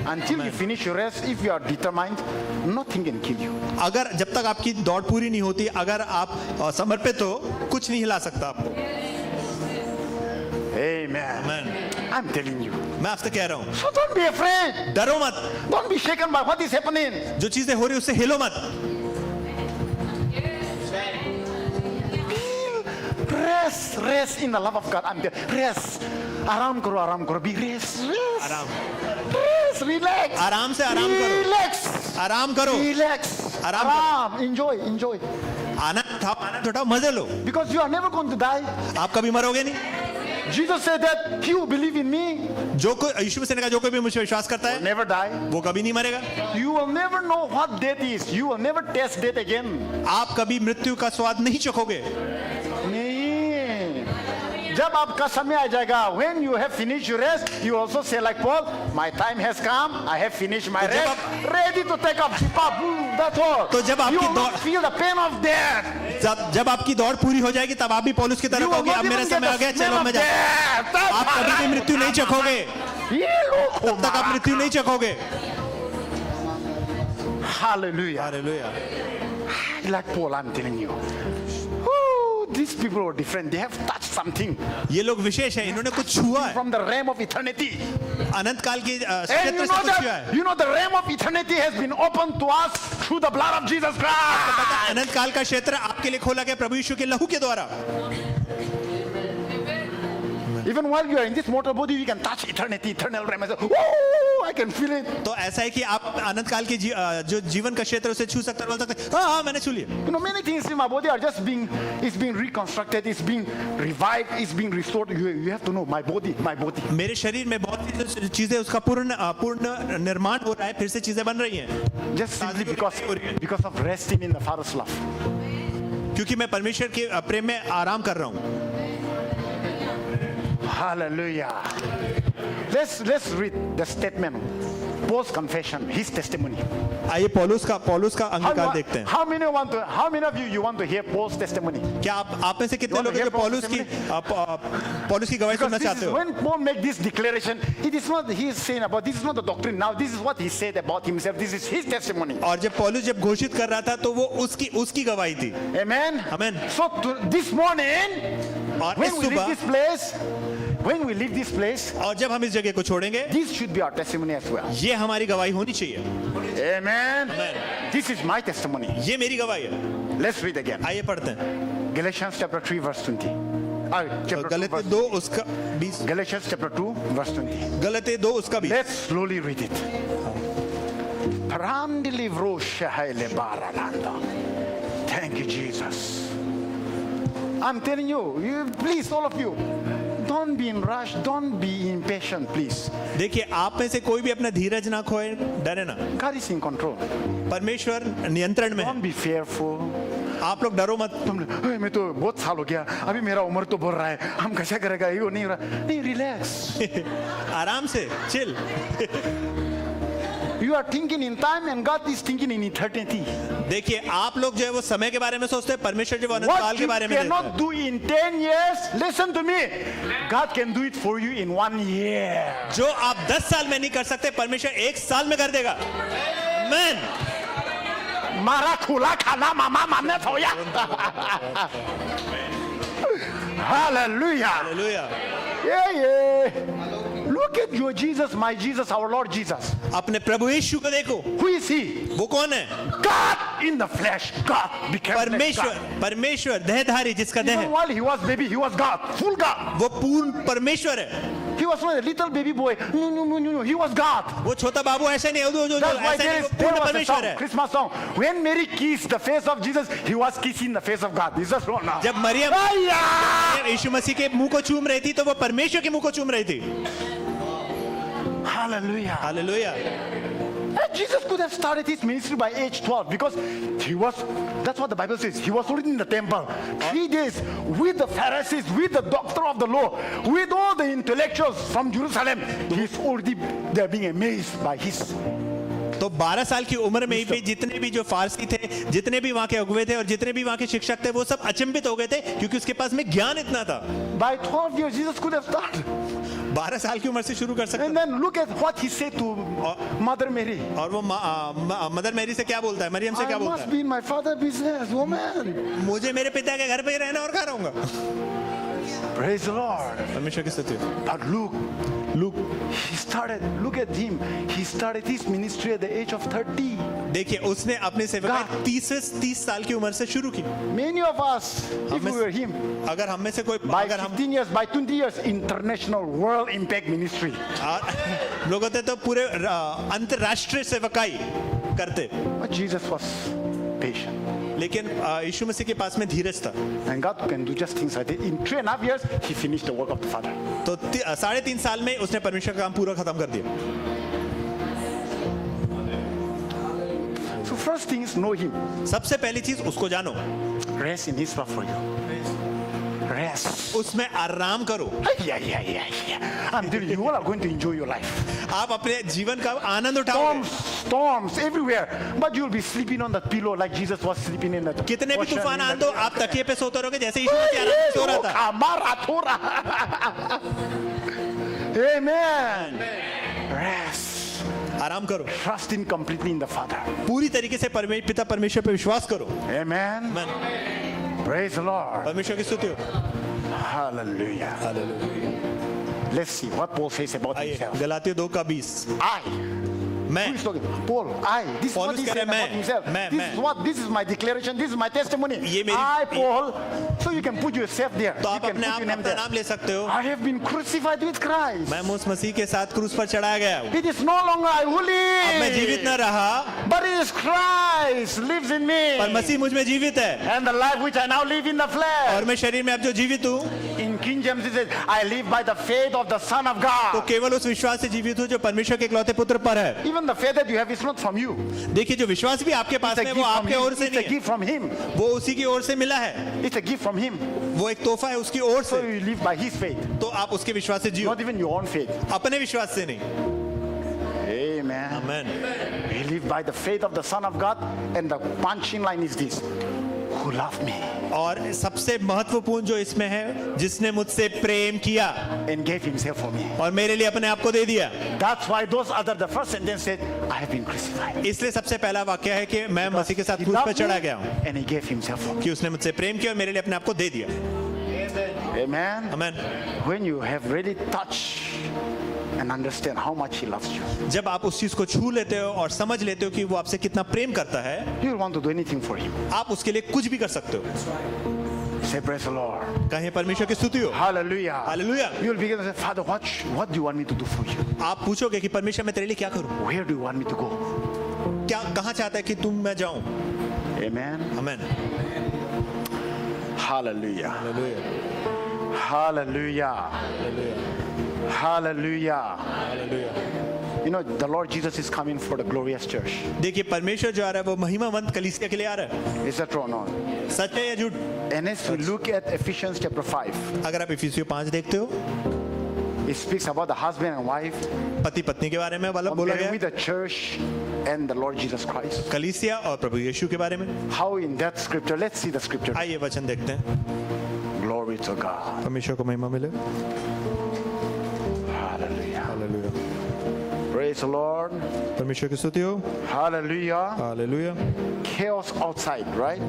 Until you finish your race, if you are determined, nothing can kill you. अगर जब तक आपकी दौड़ पूरी नहीं होती, अगर आप समर्पित हो, कुछ नहीं हिला सकता आपको. Amen. Amen. I'm telling you. मैं आपसे कह रहा हूँ, So don't be afraid. डरो मत. Don't be shaken by what is happening. जो चीजें हो रही उससे हिलो मत. Rest in the love of God. I'm there. Rest. आराम करो. Be rest. आराम, Rest. Relax. आराम से आराम करो. Relax. आराम करो. Relax. आराम आराम. Enjoy. आनंद उठाओ, मजे लो. Because you are never going to die. आप कभी मरोगे नहीं. Jesus said that he who believe in me जो कोई यीशु मसीह ने कहा जो कोई भी मुझ पर विश्वास करता will है never die. वो कभी नहीं मरेगा. You will never know what death is. You will never taste death again. आप कभी मृत्यु का स्वाद नहीं चखोगे. नहीं. जब आपका समय आ जाएगा, when you have finished your race, you also say like Paul, my time has come. I have finished my तो जब race. Ready to take up. That's all. तो जब आपकी you will not दौड़- feel the pain of death. जब आपकी दौड़ पूरी हो जाएगी तब आप भी पौलुस की तरह You will कहोगे not अब मेरा even get समय आ the गया, smell चलो of मैं जा. death. आप कभी भी मृत्यु नहीं चखोगे. तब तक आप मृत्यु नहीं चखोगे. Hallelujah. Hallelujah. Like Paul, I'm telling you. Woo, these people are different. They have touched something ये लोग विशेष हैं, इन्होंने कुछ छुआ है. from the realm of eternity. अनंत काल के And क्षेत्र you से know कुछ छुआ है. that, the realm of eternity has been opened to us through the blood of Jesus Christ. अनंत काल का क्षेत्र आपके लिए खोला गया प्रभु यीशु के लहू के द्वारा. Even while you are in this mortal body, you can touch eternity, eternal realm. And say, "Woo, I can feel it." तो ऐसा है कि आप अनंत काल के जो जीवन का क्षेत्र उसे छू सकते हैं, बोल सकते हैं हाँ मैंने छू लिया. Many things in my body are just being reconstructed, it's being revived, it's being restored. You have to know my body. मेरे शरीर में बहुत सी चीजें उसका पूर्ण निर्माण हो रहा है, फिर से चीजें बन रही हैं. Just simply because of resting in the Father's love. क्योंकि मैं परमेश्वर के प्रेम में आराम कर रहा हूँ. Hallelujah. Let's read the statement. Paul's confession, his testimony. आइए पौलुस का अंगीकार देखते हैं. How many of you want to hear Paul's testimony? क्या आप में से कितने You want लोग to हैं hear जो पौलुस की गवाही Because सुनना this चाहते is हो? when Paul make this declaration, it is not he is saying about, this is not the doctrine. Now this is what he said about himself. This is his testimony. और जब पौलुस जब घोषित कर रहा था तो वो उसकी गवाही थी. Amen. Amen. So this morning, और when इस we leave सुबह this place, और जब हम इस जगह को छोड़ेंगे, this should be our testimony as well. ये हमारी गवाही होनी चाहिए. Amen. Amen. This is my testimony. ये मेरी गवाही है. Let's read again. आइए पढ़ते हैं. Galatians chapter 3 verse 20. Chapter 2 गलती verse 2 उसका 20. Galatians chapter 2 verse 20. गलती 2 उसका 20. Let's slowly read it. Parandili vrosha hele baralanda. Thank you, Jesus. I'm telling you, please, all of you, don't be in rush, don't be impatient, please. देखिए, आप में से कोई भी अपना धीरज ना खोए, डरे ना। God is in control. परमेश्वर नियंत्रण में है। Don't be fearful. आप लोग डरो मत। मैं तो बहुत साल हो गया, अभी मेरा उम्र तो बढ़ रहा है, हम कैसे करेगा, ये नहीं हो रहा, नहीं, रिलैक्स। आराम से, chill. You are thinking in time and God is thinking in eternity. देखिए, आप लोग जो है वो समय के बारे में सोचते हैं, परमेश्वर जो वो अनंत काल What के you बारे में देखता cannot है। do in 10 years, listen to me, God can do it for you in 1 year. जो आप 10 साल में नहीं कर सकते, परमेश्वर 1 साल में कर देगा। आमीन। मारा खुला खाना मामा मामने सोया। Hallelujah. Hallelujah. Yeah. Look at your Jesus, my Jesus, our Lord Jesus. अपने प्रभु यीशु को देखो। Who is he? वो कौन है? God in the flesh. God became flesh. परमेश्वर, परमेश्वर देहधारी जिसका देह Even है, while he was baby, he was God, full God. वो पूर्ण परमेश्वर है। He was not a little baby boy. No. He was God. वो छोटा बाबू ऐसे नहीं, जो That's why ऐसा नहीं, वो there पूर्ण was a परमेश्वर song, है। Christmas song. When Mary kissed the face of Jesus, he was kissing the face of God. Is that wrong now? जब मरियम यीशु मसीह के मुंह को चूम रही थी, तो वो परमेश्वर के मुंह को चूम रही थी। Hallelujah. Hallelujah. And Jesus could have started his ministry by age 12 because that's what the Bible says. He was already in the temple 3 days with the Pharisees, with the doctor of the law, with all the intellectuals from Jerusalem. He's already there being amazed by his. तो 12 साल की उम्र में भी जितने भी जो फारसी थे, जितने भी वहाँ के अगुवे थे और जितने भी वहाँ के शिक्षक थे, वो सब अचंभित हो गए थे क्योंकि उसके पास में ज्ञान इतना था। By 12 years, Jesus could have started. 12 साल की उम्र से शुरू कर सकते। And then look at what he said to Mother Mary. और वो मदर मैरी से क्या बोलता है, मरियम से I क्या बोलता must है? be in my father's business, woman. मुझे मेरे पिता के घर पे ही रहना और कहाँ रहूंगा। Praise the Lord. परमेश्वर की स्तुति हो। But look, look at him. He started his ministry at the age of 30. देखिए, उसने अपनी सेवकाई 30 साल की उम्र से शुरू की। Many of us, if we were him, अगर हम में से कोई, by अगर हम 15 years, by 20 years, international world impact ministry. लोग होते तो पूरे अंतरराष्ट्रीय सेवकाई करते। But Jesus was patient. लेकिन यीशु मसीह के पास में धीरज था। And God can do just things like that. In 3.5 years, he finished the work of the Father. तो 3.5 साल में उसने परमेश्वर का काम पूरा खत्म कर दिया। So first thing is know him. सबसे पहली चीज उसको जानो। Rest in his love for you. Rest. उसमें आराम करो। Yeah. I'm telling you, you all are going to enjoy your life. आप अपने जीवन का आनंद उठाओगे। Storms everywhere, but you'll be sleeping on that pillow like Jesus was sleeping in that. कितने भी ocean, तूफान in आन that- दो, आप तकिए पे सोते रहोगे जैसे यीशु मसीह आराम से सो रहा था। Amen. Rest. आराम करो। Trust in completely in the Father. पूरी तरीके से पिता परमेश्वर पे विश्वास करो। Amen. आमीन। Praise the Lord. परमेश्वर की स्तुति हो। Hallelujah. Let's see what Paul says about आइए, himself. गलातियों 2:20। I. मैं Who is talking? Paul. I. This is what Paulus he कह said रहा है, about himself. मैं। This is my declaration. This is my testimony. ये मेरी- I, Paul. So you can put yourself there. तो You आप can अपने put आप your name अपना there. नाम ले सकते हो। I have been crucified with Christ. मैं उस मसीह के साथ क्रूस पर चढ़ाया गया हूँ। It is no longer I who अब मैं जीवित न live, रहा, but it is Christ lives in me. पर मसीह मुझ में जीवित है। And the life which I now live in the और flesh. मैं शरीर में अब जो जीवित हूँ, In King James it says, I live by the faith of the Son of तो God. केवल उस विश्वास से जीवित हूँ जो परमेश्वर के इकलौते पुत्र पर है। Even the faith that you have is not from you. देखिए, जो विश्वास भी आपके पास It's a है, gift वो from आपके him. ओर से It's a नहीं है, gift from him. वो उसी की ओर से मिला है। It's a gift from him. वो एक तोहफा है उसकी ओर So से। you live by his faith, तो आप उसके विश्वास से जियो, not even your own faith. अपने विश्वास से नहीं। Amen. आमीन। We live by the faith of the Son of God, and the punching line is this: who loved me और सबसे महत्वपूर्ण जो इसमें है, जिसने मुझसे प्रेम किया and gave himself for me. और मेरे लिए अपने आप को दे दिया। That's why the first sentence said, I have been crucified. इसलिए सबसे पहला वाक्य है कि मैं मसीह के साथ He क्रूस पर loved चढ़ा me गया हूँ, and he gave himself for me. कि उसने मुझसे प्रेम किया और मेरे लिए अपने आप को दे दिया। Amen. आमीन। When you have really touched and understand how much he loves you, जब आप उस चीज को छू लेते हो और समझ लेते हो कि वो आपसे कितना प्रेम करता है, you will want to do anything for him. आप उसके लिए कुछ भी कर सकते हो। Say praise the Lord. कहें परमेश्वर की स्तुति हो। Hallelujah. Hallelujah. You will begin to say, Father, what do you want me to do for you? आप पूछोगे कि परमेश्वर मैं तेरे लिए क्या करूं? Where do you want me to go? क्या कहाँ चाहता है कि तुम मैं जाऊं? Amen. Amen. Hallelujah. Hallelujah, Hallelujah. Hallelujah, Hallelujah. Hallelujah. You know, the Lord Jesus is coming for the glorious church. देखिए परमेश्वर जो आ रहा है वो महिमावंत कलीसिया के लिए आ रहा है। Is that true or not? सच है या झूठ? And as we look at Ephesians chapter 5, अगर आप इफिसियों 5 देखते हो, it speaks about the husband and wife पति पत्नी के बारे में वाला बोला comparing गया with है, the church and the Lord Jesus Christ. कलीसिया और प्रभु यीशु के बारे में। How in that scripture, let's see the scripture. आइए वचन देखते हैं। Glory to God. परमेश्वर को महिमा मिले। Hallelujah. Hallelujah, Praise the Lord. परमेश्वर की स्तुति हो। Hallelujah. Hallelujah. Chaos outside, right?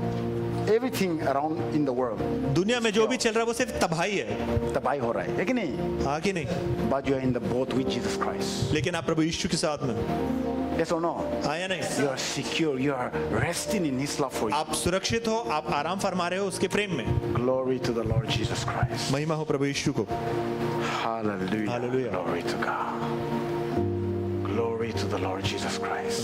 Everything around in the world. दुनिया में जो भी चल रहा है वो सिर्फ तबाही है, तबाही हो रहा है कि नहीं? हाँ कि नहीं? But you are in the boat with Jesus Christ. लेकिन आप प्रभु यीशु के साथ में, Yes or no? हाँ या नहीं? You are secure. You are resting in His love for you. आप सुरक्षित हो, आप आराम फरमा रहे हो उसके प्रेम में। Glory to the Lord Jesus Christ. महिमा हो प्रभु यीशु को। Hallelujah. Hallelujah. Glory to God. Glory to the Lord Jesus Christ.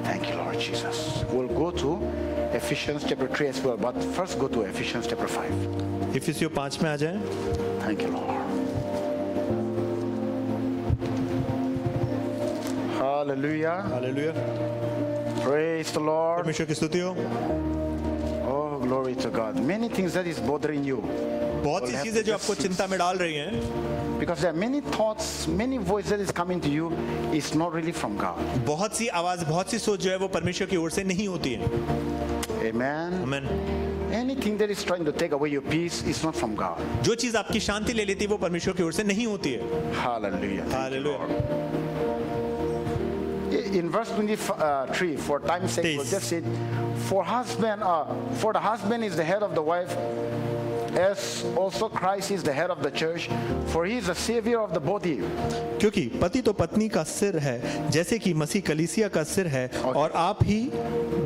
Thank you, Lord Jesus. We'll go to Ephesians chapter 3 as well, but first go to Ephesians chapter 5. इफिसियों 5 में आ जाएं। Thank you, Lord. Hallelujah. Hallelujah, Praise the Lord. परमेश्वर की स्तुति हो। Oh, glory to God. Many things that is bothering you. बहुत सी चीजें जो आपको चिंता में डाल रही हैं, Because there are many thoughts, many voices that is coming to you. It's not really from God. बहुत सी आवाज, बहुत सी सोच जो है वो परमेश्वर की ओर से नहीं होती है। Amen. Amen. Anything that is trying to take away your peace is not from God. जो चीज आपकी शांति ले लेती है वो परमेश्वर की ओर से नहीं होती है। Hallelujah. Thank you, hallelujah. Lord. In verse 23, for time's sake, we'll just say, for the husband is the head of the wife, as also Christ is the head of the church, for he is the savior of the body. क्योंकि पति तो पत्नी का सिर है, जैसे कि मसीह कलीसिया का सिर है, और आप ही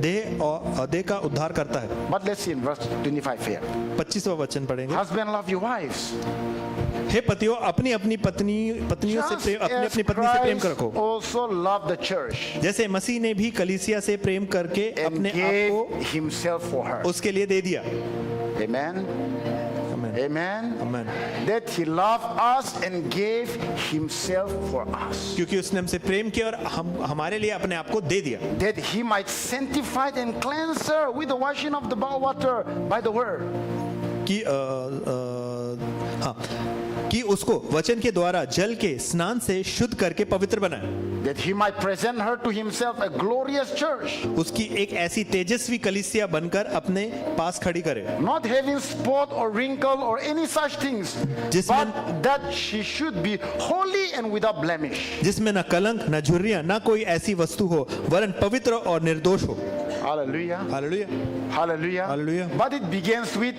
देह का उद्धार करता है। But let's see in verse 25 here. 25वां वचन पढ़ेंगे। Husband, love your wives. हे पतियों, अपनी अपनी पत्नियों से Just प्रेम, अपनी as अपनी पत्नी से प्रेम Christ रखो, also loved the church जैसे मसीह ने भी कलीसिया से प्रेम करके and अपने आप gave को himself for her. उसके लिए दे दिया। Amen. Amen, Amen. Amen. That he loved us and gave himself for us. क्योंकि उसने हमसे प्रेम किया और हमारे लिए अपने आप को दे दिया, That he might sanctify and cleanse her with the washing of the water by the word. कि कि उसको वचन के द्वारा जल के स्नान से शुद्ध करके पवित्र बनाए, That he might present her to himself a glorious church, उसकी एक ऐसी तेजस्वी कलीसिया बनकर अपने पास खड़ी करे, not having spot or wrinkle or any such things, जिसमें- but that she should be holy and without blemish. जिसमें न कलंक न झुर्रियां न कोई ऐसी वस्तु हो, वरन पवित्र और निर्दोष हो। Hallelujah. Hallelujah, Hallelujah. Hallelujah. But it begins with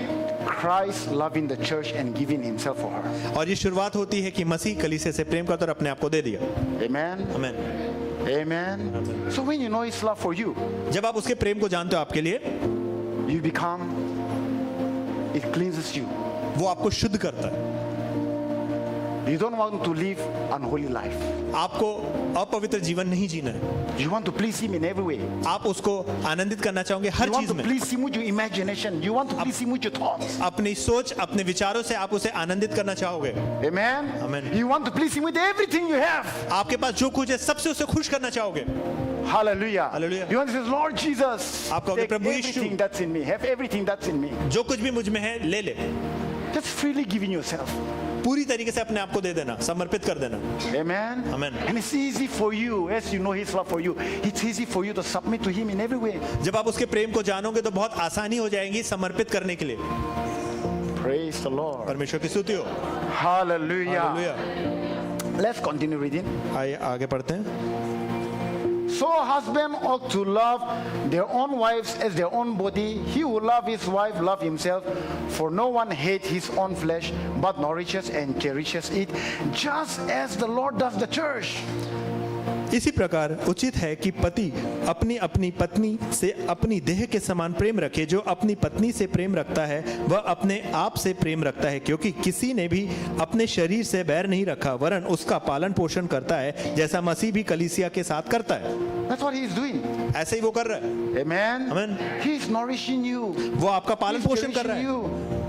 Christ loving the church and giving himself for her. और ये शुरुआत होती है कि मसीह कलीसिया से प्रेम करता और अपने आप को दे दिया। Amen. Amen. Amen. So when you know his love for you, जब आप उसके प्रेम को जानते हो आपके लिए, you become, it cleanses you. वो आपको शुद्ध करता है। You don't want to live unholy life. आपको अपवित्र जीवन नहीं जीना है, You want to please him in every way. आप उसको आनंदित करना चाहोगे हर You want चीज to में। please him with your imagination. You want to please him with your thoughts. अपनी सोच, अपने विचारों से आप उसे आनंदित करना चाहोगे। Amen. Amen. You want to please him with everything you have. आपके पास जो कुछ है सबसे उसे खुश करना चाहोगे। Hallelujah. Hallelujah. You want to say, Lord Jesus, आप कहोगे, take Prabhu Yeshu, everything that's in me. Have everything that's in me. जो कुछ भी मुझ में है ले ले, Just freely giving yourself. पूरी तरीके से अपने आप को दे देना, समर्पित कर देना। Amen. Amen. And it's easy for you, as you know his love for you. It's easy for you to submit to him in every way. जब आप उसके प्रेम को जानोगे तो बहुत आसानी हो जाएगी समर्पित करने के लिए। Praise the Lord. परमेश्वर की स्तुति हो। Hallelujah. Hallelujah. Let's continue reading. आइए आगे पढ़ते हैं। So husband ought to love their own wives as their own body. He who loves his wife loves himself. For no one hates his own flesh, but nourishes and cherishes it, just as the Lord does the church, इसी प्रकार उचित है कि पति अपनी अपनी पत्नी से अपनी देह के समान प्रेम रखे। जो अपनी पत्नी से प्रेम रखता है वह अपने आप से प्रेम रखता है, क्योंकि किसी ने भी अपने शरीर से बैर नहीं रखा, वरन उसका पालन पोषण करता है, जैसा मसीह भी कलीसिया के साथ करता है। That's what he is doing. ऐसे ही वो कर रहा है। Amen. Amen. He is nourishing you. वो आपका पालन He's पोषण कर रहा cherishing है। you.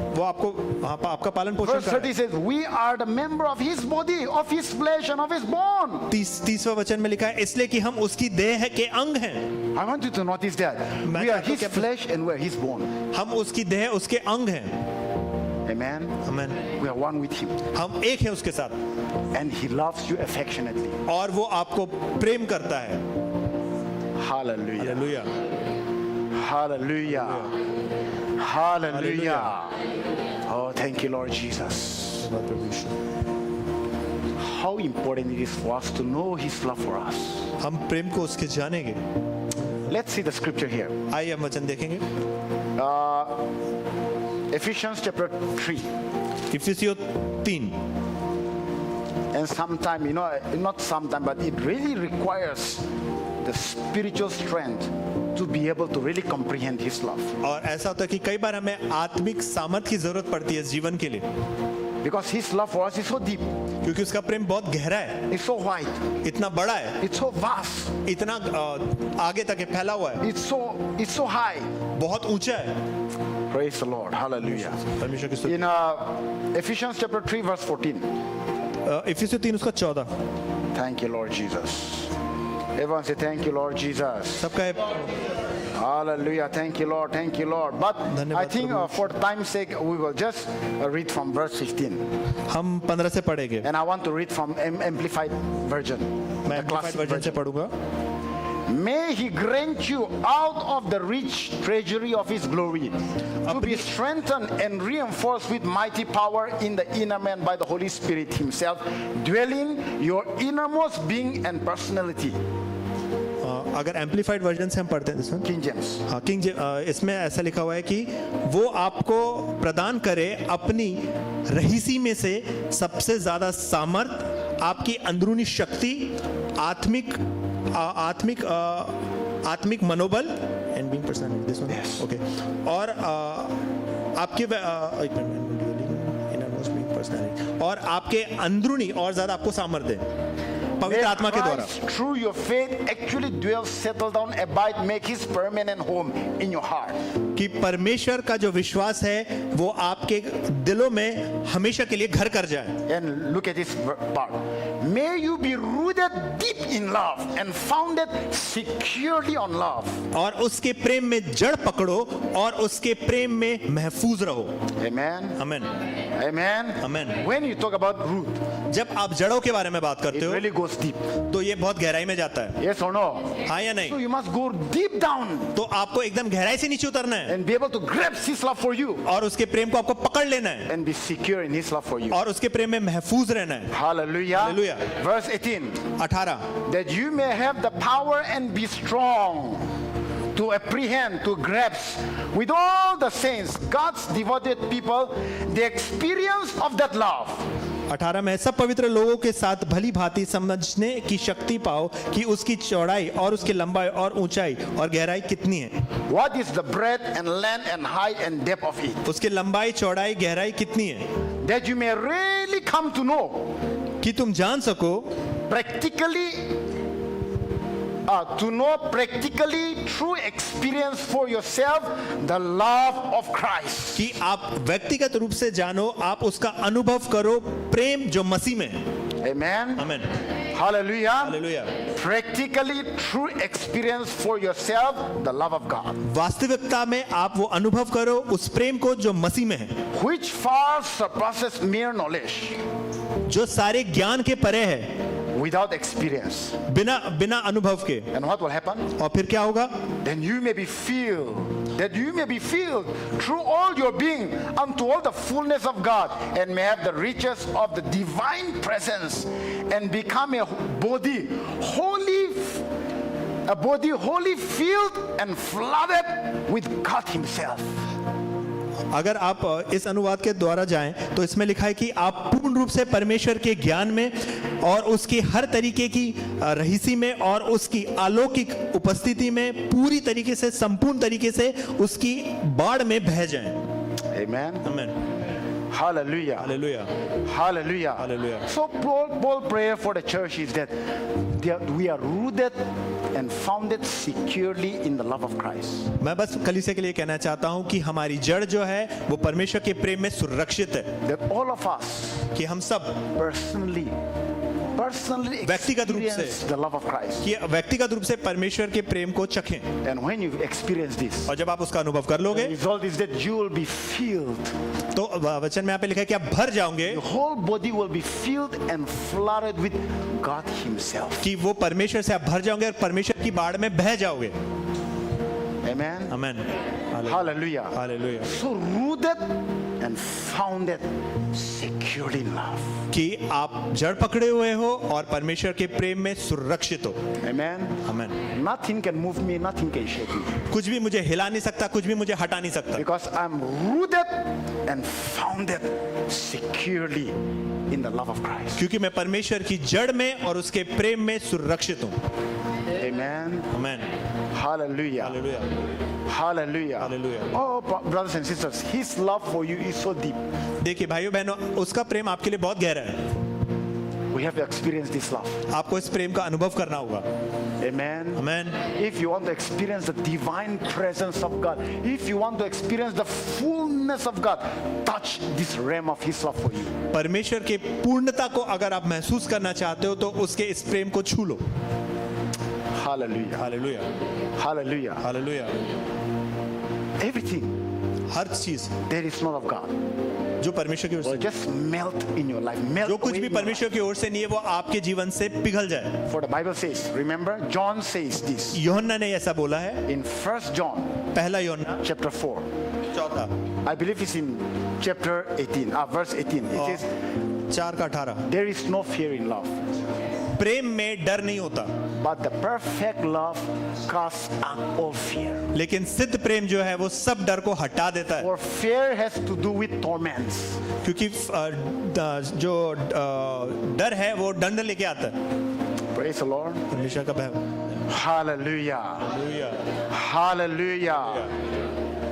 वो आपका पालन पोषण Verse कर रहा 30 है। says, we are the member of his body, of his flesh and of his bone. 30वां वचन में लिखा है, इसलिए कि हम उसकी देह के अंग हैं। I want you to notice that. मैं We are चाहता हूं his कि आप- flesh and we are his bone. हम उसकी देह उसके अंग हैं। Amen. आमीन। We are one with him. हम एक हैं उसके साथ, And he loves you affectionately. और वो आपको प्रेम करता है। Hallelujah. Hallelujah. Hallelujah. Hallelujah. Oh, thank you, Lord Jesus. How important it is for us to know his love for us. हम प्रेम को उसके जानेंगे। Let's see the scripture here. आइए हम वचन देखेंगे। Ephesians chapter 3. इफिसियों 3। And sometime, not sometime, but it really requires the spiritual strength to be able to really comprehend his love. और ऐसा होता है कि कई बार हमें आत्मिक सामर्थ्य की जरूरत पड़ती है इस जीवन के लिए, Because his love for us is so deep, क्योंकि उसका प्रेम बहुत गहरा है, it's so wide, इतना बड़ा है, it's so vast, इतना आगे तक फैला हुआ है, it's so high. बहुत ऊंचा है। Praise the Lord. Hallelujah. परमेश्वर की स्तुति। In Ephesians chapter 3 verse 14. इफिसियों 3 उसका 14। Thank you, Lord Jesus. Everyone say thank you, Lord Jesus. सबका है। Hallelujah. Thank you, Lord. Thank you, Lord. But धन्यवाद I think Prabhu. for time's sake, we will just read from verse 15. हम 15 से पढ़ेंगे। And I want to read from Amplified Version. मैं The amplified classic version से version. पढ़ूंगा। May he grant you out of the rich treasury of his glory to be strengthened and reinforced with mighty power in the inner man by the Holy Spirit himself, dwelling your innermost being and personality. अगर amplified version से हम पढ़ते हैं इसमें, King James. हाँ इसमें ऐसा लिखा हुआ है कि वो आपको प्रदान करे अपनी रहीसी में से सबसे ज्यादा सामर्थ, आपकी अंदरूनी शक्ति, आत्मिक मनोबल and being personality, this one, okay, और आपके और आपके अंदरूनी और ज्यादा आपको सामर्थ्य है पवित्र आत्मा के द्वारा, Christ, through your faith, actually dwell, settle down, abide, make his permanent home in your heart. कि परमेश्वर का जो विश्वास है वो आपके दिलों में हमेशा के लिए घर कर जाए। And look at this part. May you be rooted deep in love and founded securely on love. और उसके प्रेम में जड़ पकड़ो और उसके प्रेम में महफूज रहो। Amen. आमीन। Amen. Amen. When you talk about root, जब आप जड़ों के बारे में बात it करते हो really goes deep. तो ये बहुत गहराई में जाता है, Yes or no? हाँ या So नहीं? you must go deep down तो आपको एकदम गहराई से नीचे उतरना है and be able to grasp his love for you और उसके प्रेम को आपको पकड़ लेना है and be secure in his love for you. और उसके प्रेम में महफूज रहना है। Hallelujah. Hallelujah. Verse 18. 18 That you may have the power and be strong to apprehend, to grasp with all the saints, God's devoted people, the experience of that love. 18 में सब पवित्र लोगों के साथ भली भांति समझने की शक्ति पाओ कि उसकी चौड़ाई और उसकी लंबाई और ऊंचाई और गहराई कितनी है, What is the breadth and length and height and depth of it? उसकी लंबाई चौड़ाई गहराई कितनी है, That you may really come to know कि तुम जान सको practically true experience for yourself the love of Christ. कि आप व्यक्तिगत रूप से जानो, आप उसका अनुभव करो प्रेम जो मसीह में है। Amen. आमीन। Hallelujah. Hallelujah. Practically true experience for yourself the love of God, वास्तविकता में आप वो अनुभव करो उस प्रेम को जो मसीह में है, which far surpasses mere knowledge. जो सारे ज्ञान के परे है, Without experience. बिना अनुभव के। And what will happen? और फिर क्या होगा? Then you may be filled, that you may be filled through all your being unto all the fullness of God, and may have the riches of the divine presence, and become a body wholly filled and flooded with God himself. अगर आप इस अनुवाद के द्वारा जाएं तो इसमें लिखा है कि आप पूर्ण रूप से परमेश्वर के ज्ञान में और उसकी हर तरीके की रहीसी में और उसकी अलौकिक उपस्थिति में पूरी तरीके से, संपूर्ण तरीके से उसकी बाढ़ में बह जाएं। Amen. आमीन। Hallelujah. Hallelujah. Hallelujah. Hallelujah. So Paul's prayer for the church is that we are rooted and founded securely in the love of Christ. मैं बस कलीसिया के लिए कहना चाहता हूं कि हमारी जड़ जो है वो परमेश्वर के प्रेम में सुरक्षित है, That all of us कि हम सब personally व्यक्तिगत रूप से experience the love of Christ. कि व्यक्तिगत रूप से परमेश्वर के प्रेम को चखें। And when you experience this, और जब आप उसका अनुभव कर the लोगे result is that you will be filled. तो वचन में यहाँ पे लिखा है कि आप भर जाओगे, Your whole body will be filled and flooded with God Himself. कि वो परमेश्वर से आप भर जाओगे और परमेश्वर की बाढ़ में बह जाओगे। Amen. आमीन। Hallelujah. Hallelujah. So rooted and founded securely in love. कि आप जड़ पकड़े हुए हो और परमेश्वर के प्रेम में सुरक्षित हो। Amen. आमीन। Nothing can move me, nothing can shake me. कुछ भी मुझे हिला नहीं सकता, कुछ भी मुझे हटा नहीं सकता, Because I'm rooted and founded securely in the love of Christ. क्योंकि मैं परमेश्वर की जड़ में और उसके प्रेम में सुरक्षित हूँ। Amen. आमीन। Hallelujah. Hallelujah. Hallelujah. Hallelujah. Oh, brothers and sisters, His love for you is so deep. देखिए भाइयों बहनों, उसका प्रेम आपके लिए बहुत गहरा है। We have to experience this love. आपको इस प्रेम का अनुभव करना होगा। Amen. आमीन। If you want to experience the divine presence of God, if you want to experience the fullness of God, touch this realm of His love for you. परमेश्वर के पूर्णता को अगर आप महसूस करना चाहते हो तो उसके इस प्रेम को छू लो। Hallelujah. Hallelujah. Hallelujah. Hallelujah. Everything हर चीज that is not of God जो परमेश्वर की ओर से, will just melt in your life. Melt जो कुछ away भी in your life. परमेश्वर की ओर से नहीं है वो आपके जीवन से पिघल जाए। For the Bible says, remember, John says this यूहन्ना ने ऐसा बोला है, in 1 John पहला यूहन्ना chapter 4. चौथा I believe it's in chapter 18, verse 18. It says, 4:18, there is no fear in love, प्रेम में डर नहीं होता, but the perfect love casts out all fear. लेकिन सिद्ध प्रेम जो है वो सब डर को हटा देता है, For fear has to do with torments. क्योंकि जो डर है वो दंड लेके आता है। Praise the Lord. परमेश्वर का भय। Hallelujah. Hallelujah.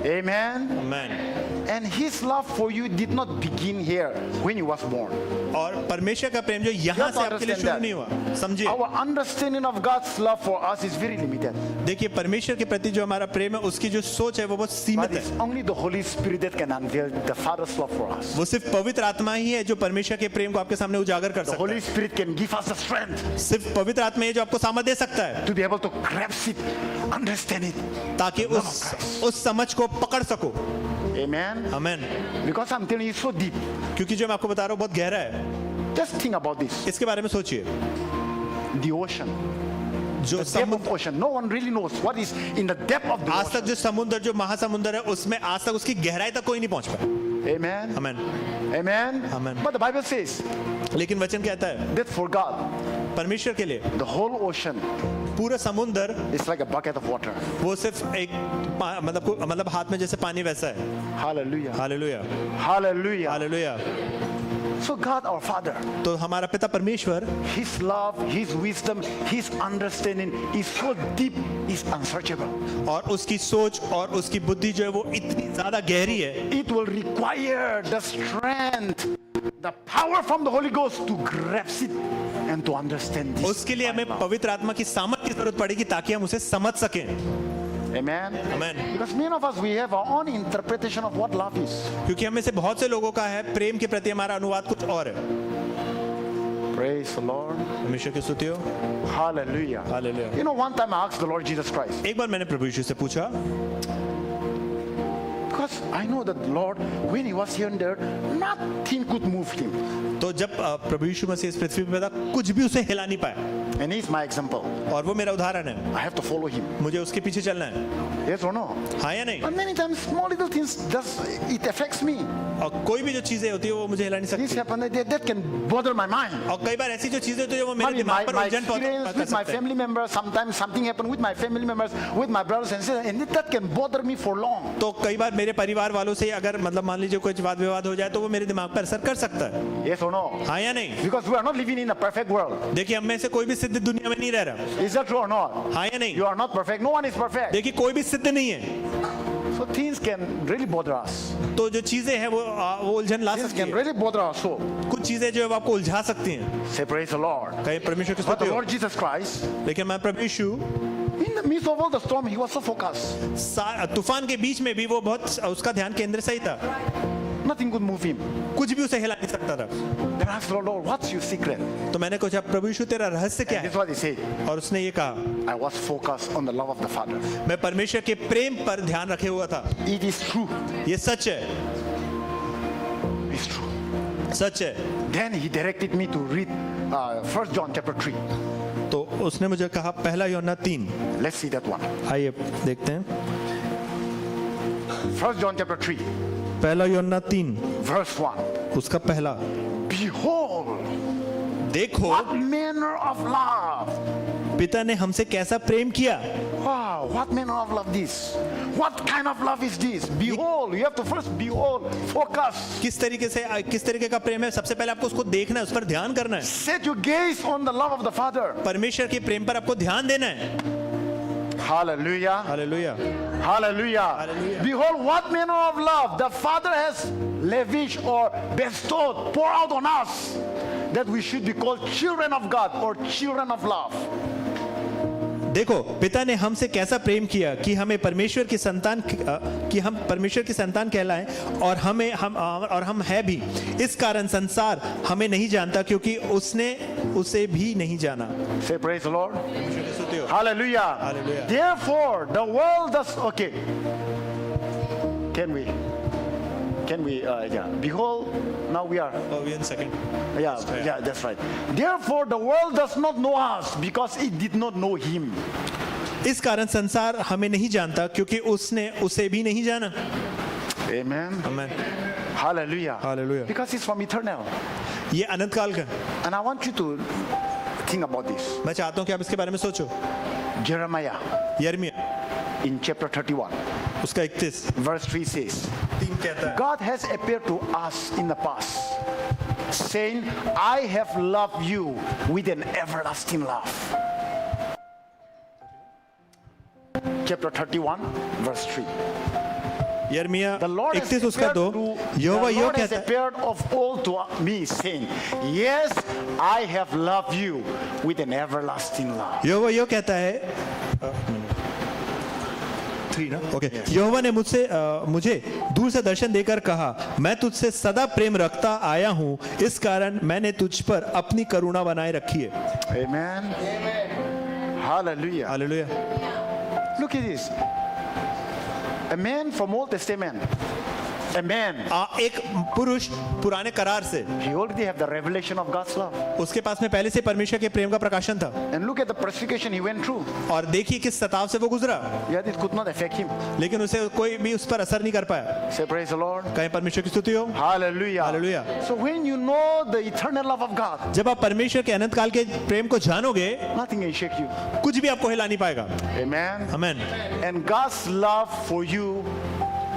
Amen. आमीन। And His love for you did not begin here when you was born. और परमेश्वर का प्रेम जो यहाँ से आपके लिए शुरू नहीं हुआ, समझिए। Our understanding of God's love for us is very limited. देखिए परमेश्वर के प्रति जो हमारा प्रेम है उसकी जो सोच है वो बहुत सीमित But it's है। only the Holy Spirit that can unveil the Father's love for us. वो सिर्फ पवित्र आत्मा ही है जो परमेश्वर के प्रेम को आपके सामने उजागर कर The सकता Holy है। Spirit can give us the strength सिर्फ पवित्र आत्मा ही है जो आपको सामर्थ्य दे सकता है to be able to grasp it, understand it. ताकि उस समझ को पकड़ सको। Amen. आमीन। Because I'm telling you, it's so deep. क्योंकि जो मैं आपको बता रहा हूँ बहुत गहरा है। Just think about this. इसके बारे में सोचिए। The ocean, जो the depth of समुद्र, ocean. No one really knows what is in the depth of the आज तक ocean. जो समुद्र, जो महासमुद्र है उसमें आज तक उसकी गहराई तक कोई नहीं पहुंच पाया। Amen. आमीन। Amen. Amen. But the Bible says लेकिन वचन कहता है that for God, परमेश्वर के लिए the whole ocean पूरा समुद्र is like a bucket of water. वो सिर्फ एक मतलब हाथ में जैसे पानी वैसा है। Hallelujah. Hallelujah. Hallelujah. Hallelujah. So God our Father, तो हमारा पिता परमेश्वर, His love, His wisdom, His understanding is so deep, is unsearchable. और उसकी सोच और उसकी बुद्धि जो है वो इतनी ज्यादा गहरी है, It will require the strength, the power from the Holy Ghost to grasp it and to understand this. उसके लिए हमें पवित्र आत्मा की सामर्थ की जरूरत पड़ेगी ताकि हम उसे समझ सकें। Amen. आमीन। Because many of us, we have our own interpretation of what love is. क्योंकि हमें से बहुत से लोगों का है प्रेम के प्रति हमारा अनुवाद कुछ और है। Praise the Lord. परमेश्वर की स्तुति हो। Hallelujah. Hallelujah. You know, one time I asked the Lord Jesus Christ, एक बार मैंने प्रभु यीशु से पूछा, because I know that the Lord, when He was here and there, nothing could move Him. तो जब प्रभु यीशु मसीह इस पृथ्वी पे था कुछ भी उसे हिला नहीं पाया, And He's my example. और वो मेरा उदाहरण है। I have to follow Him. मुझे उसके पीछे चलना है, Yes or no? हाँ या नहीं? But many times, small little things, it affects me. और कोई भी जो चीजें होती है वो मुझे हिला नहीं This सकती, happened, that can bother my mind. और कई बार ऐसी जो चीजें होती है वो मेरे Maybe दिमाग पर my उलझन experience कर with my सकते हैं। family members, sometimes something happened with my family members, with my brothers and sisters, and that can bother me for long. तो कई बार मेरे मेरे परिवार वालों से अगर मतलब मान लीजिए कुछ वाद विवाद हो जाए तो वो मेरे दिमाग पर असर कर सकता है, Yes or no? हाँ या नहीं? Because we are not living in a perfect world. देखिए हम में से कोई भी सिद्ध दुनिया में नहीं रह रहा, Is that true or not? हाँ या नहीं? You are not perfect. No one is perfect. देखिए कोई भी सिद्ध नहीं है, So things can really bother us. तो जो चीजें हैं वो उलझन ला Things सकती can है, really bother our soul. कुछ चीजें जो है वो आपको उलझा सकती हैं। Say praise the Lord. कहीं परमेश्वर की But स्तुति the हो। Lord Jesus Christ, लेकिन मैं प्रभु यीशु in the midst of all the storm, he was so focused. तूफान के बीच में भी वो बहुत उसका ध्यान केंद्र सही था, Nothing could move him. कुछ भी उसे हिला नहीं सकता था। Then I asked the Lord, Lord, what's your secret? तो मैंने पूछा प्रभु यीशु तेरा रहस्य क्या And this है, is what he said. और उसने ये कहा I was focused on the love of the Father. मैं परमेश्वर के प्रेम पर ध्यान रखे हुआ था। It is true. ये सच है, It's true. सच है। Then he directed me to read 1 John chapter 3. तो उसने मुझे कहा पहला यूहन्ना 3, Let's see that one. आइए देखते हैं 1 John chapter 3, पहला यूहन्ना 3 verse 1. उसका पहला, Behold, देखो what manner of love. पिता ने हमसे कैसा प्रेम किया। Wow, what manner of love this? What kind of love is this? Behold, you have to first behold, focus. किस तरीके का प्रेम है, सबसे पहले आपको उसको देखना है, उस पर ध्यान करना है। Set your gaze on the love of the Father. परमेश्वर के प्रेम पर आपको ध्यान देना है। Hallelujah. Hallelujah, Hallelujah. Hallelujah. Behold, what manner of love the Father has lavished or bestowed, poured out on us, that we should be called children of God or children of love. देखो पिता ने हमसे कैसा प्रेम किया कि हमें परमेश्वर की संतान कि हम परमेश्वर की संतान कहलाएं, और हम है भी। इस कारण संसार हमें नहीं जानता क्योंकि उसने उसे भी नहीं जाना। Say praise the Lord. Hallelujah. Hallelujah. Hallelujah. Therefore, the world does. Okay. Can we? Yeah. Behold, now we are. Oh, one second. Yeah, that's right. Therefore, the world does not know us because it did not know Him. इस कारण संसार हमें नहीं जानता क्योंकि उसने उसे भी नहीं जाना। Amen. आमीन। Hallelujah. Hallelujah. Because it's from eternal. ये अनंत काल का, And I want you to think about this. मैं चाहता हूँ कि आप इसके बारे में सोचो। Jeremiah यिर्मयाह in chapter 31, उसका 31 verse 3 says, 3 कहता है, God has appeared to us in the past, saying, I have loved you with an everlasting love. Chapter 31, verse 3. यिर्मयाह The Lord has 31 उसका 2, यहोवा यो appeared कहता है, of old to me, saying, Yes, I have loved you with an everlasting love. यहोवा यो कहता है 3 ना, okay. यहोवा ने मुझे दूर से दर्शन देकर कहा, मैं तुझसे सदा प्रेम रखता आया हूँ, इस कारण मैंने तुझ पर अपनी करुणा बनाए रखी है। Amen. Hallelujah. Hallelujah. Look at this. A man from Old Testament. A man. एक पुरुष पुराने करार से, He already have the revelation of God's love. उसके पास में पहले से परमेश्वर के प्रेम का प्रकाशन था, And look at the persecution he went through. और देखिए किस सताव से वो गुजरा, Yet it could not affect him. लेकिन उसे कोई भी उस पर असर नहीं कर पाया। Say praise the Lord. कहीं परमेश्वर की स्तुति हो। Hallelujah. Hallelujah. So when you know the eternal love of God, जब आप परमेश्वर के अनंत काल के प्रेम को जानोगे, nothing can shake you. कुछ भी आपको हिला नहीं पाएगा। Amen. आमीन। And God's love for you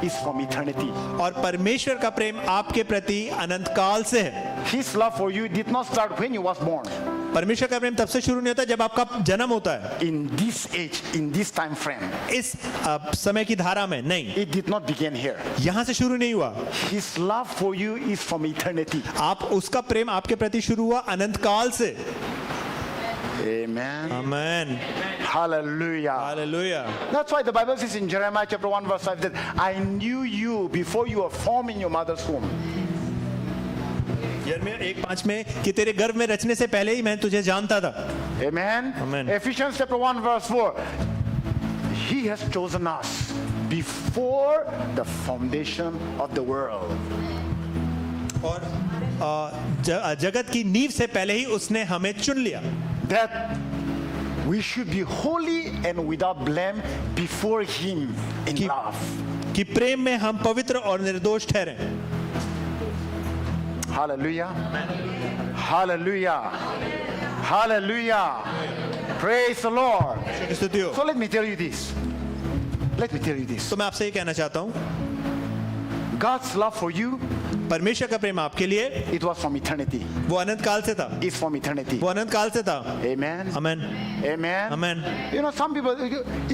is from eternity. और परमेश्वर का प्रेम आपके प्रति अनंत काल से है। His love for you did not start when you was born. परमेश्वर का प्रेम तब से शुरू नहीं होता जब आपका जन्म होता है, In this age, in this time frame, इस समय की धारा में नहीं, it did not begin here. यहाँ से शुरू नहीं हुआ। His love for you is from eternity. आप उसका प्रेम आपके प्रति शुरू हुआ अनंत काल से। Amen. आमीन। Hallelujah. Hallelujah. That's why the Bible says in Jeremiah chapter 1 verse 5 that I knew you before you were formed in your mother's womb. यिर्मयाह 1:5 में कि तेरे गर्भ में रचने से पहले ही मैं तुझे जानता था। Amen. Amen. Ephesians chapter 1 verse 4. He has chosen us before the foundation of the world. और जगत की नींव से पहले ही उसने हमें चुन लिया, That we should be holy and without blame before Him in Keep- love. कि प्रेम में हम पवित्र और निर्दोष ठहरें। Hallelujah. Hallelujah. Hallelujah. Praise the Lord. स्तुति हो। So let me tell you this. Let me tell you this. तो मैं आपसे ये कहना चाहता हूँ, God's love for you, परमेश्वर का प्रेम आपके लिए it was from eternity. वो अनंत काल से था, It's from eternity. वो अनंत काल से था। Amen. Amen, Amen. Amen. You know, some people,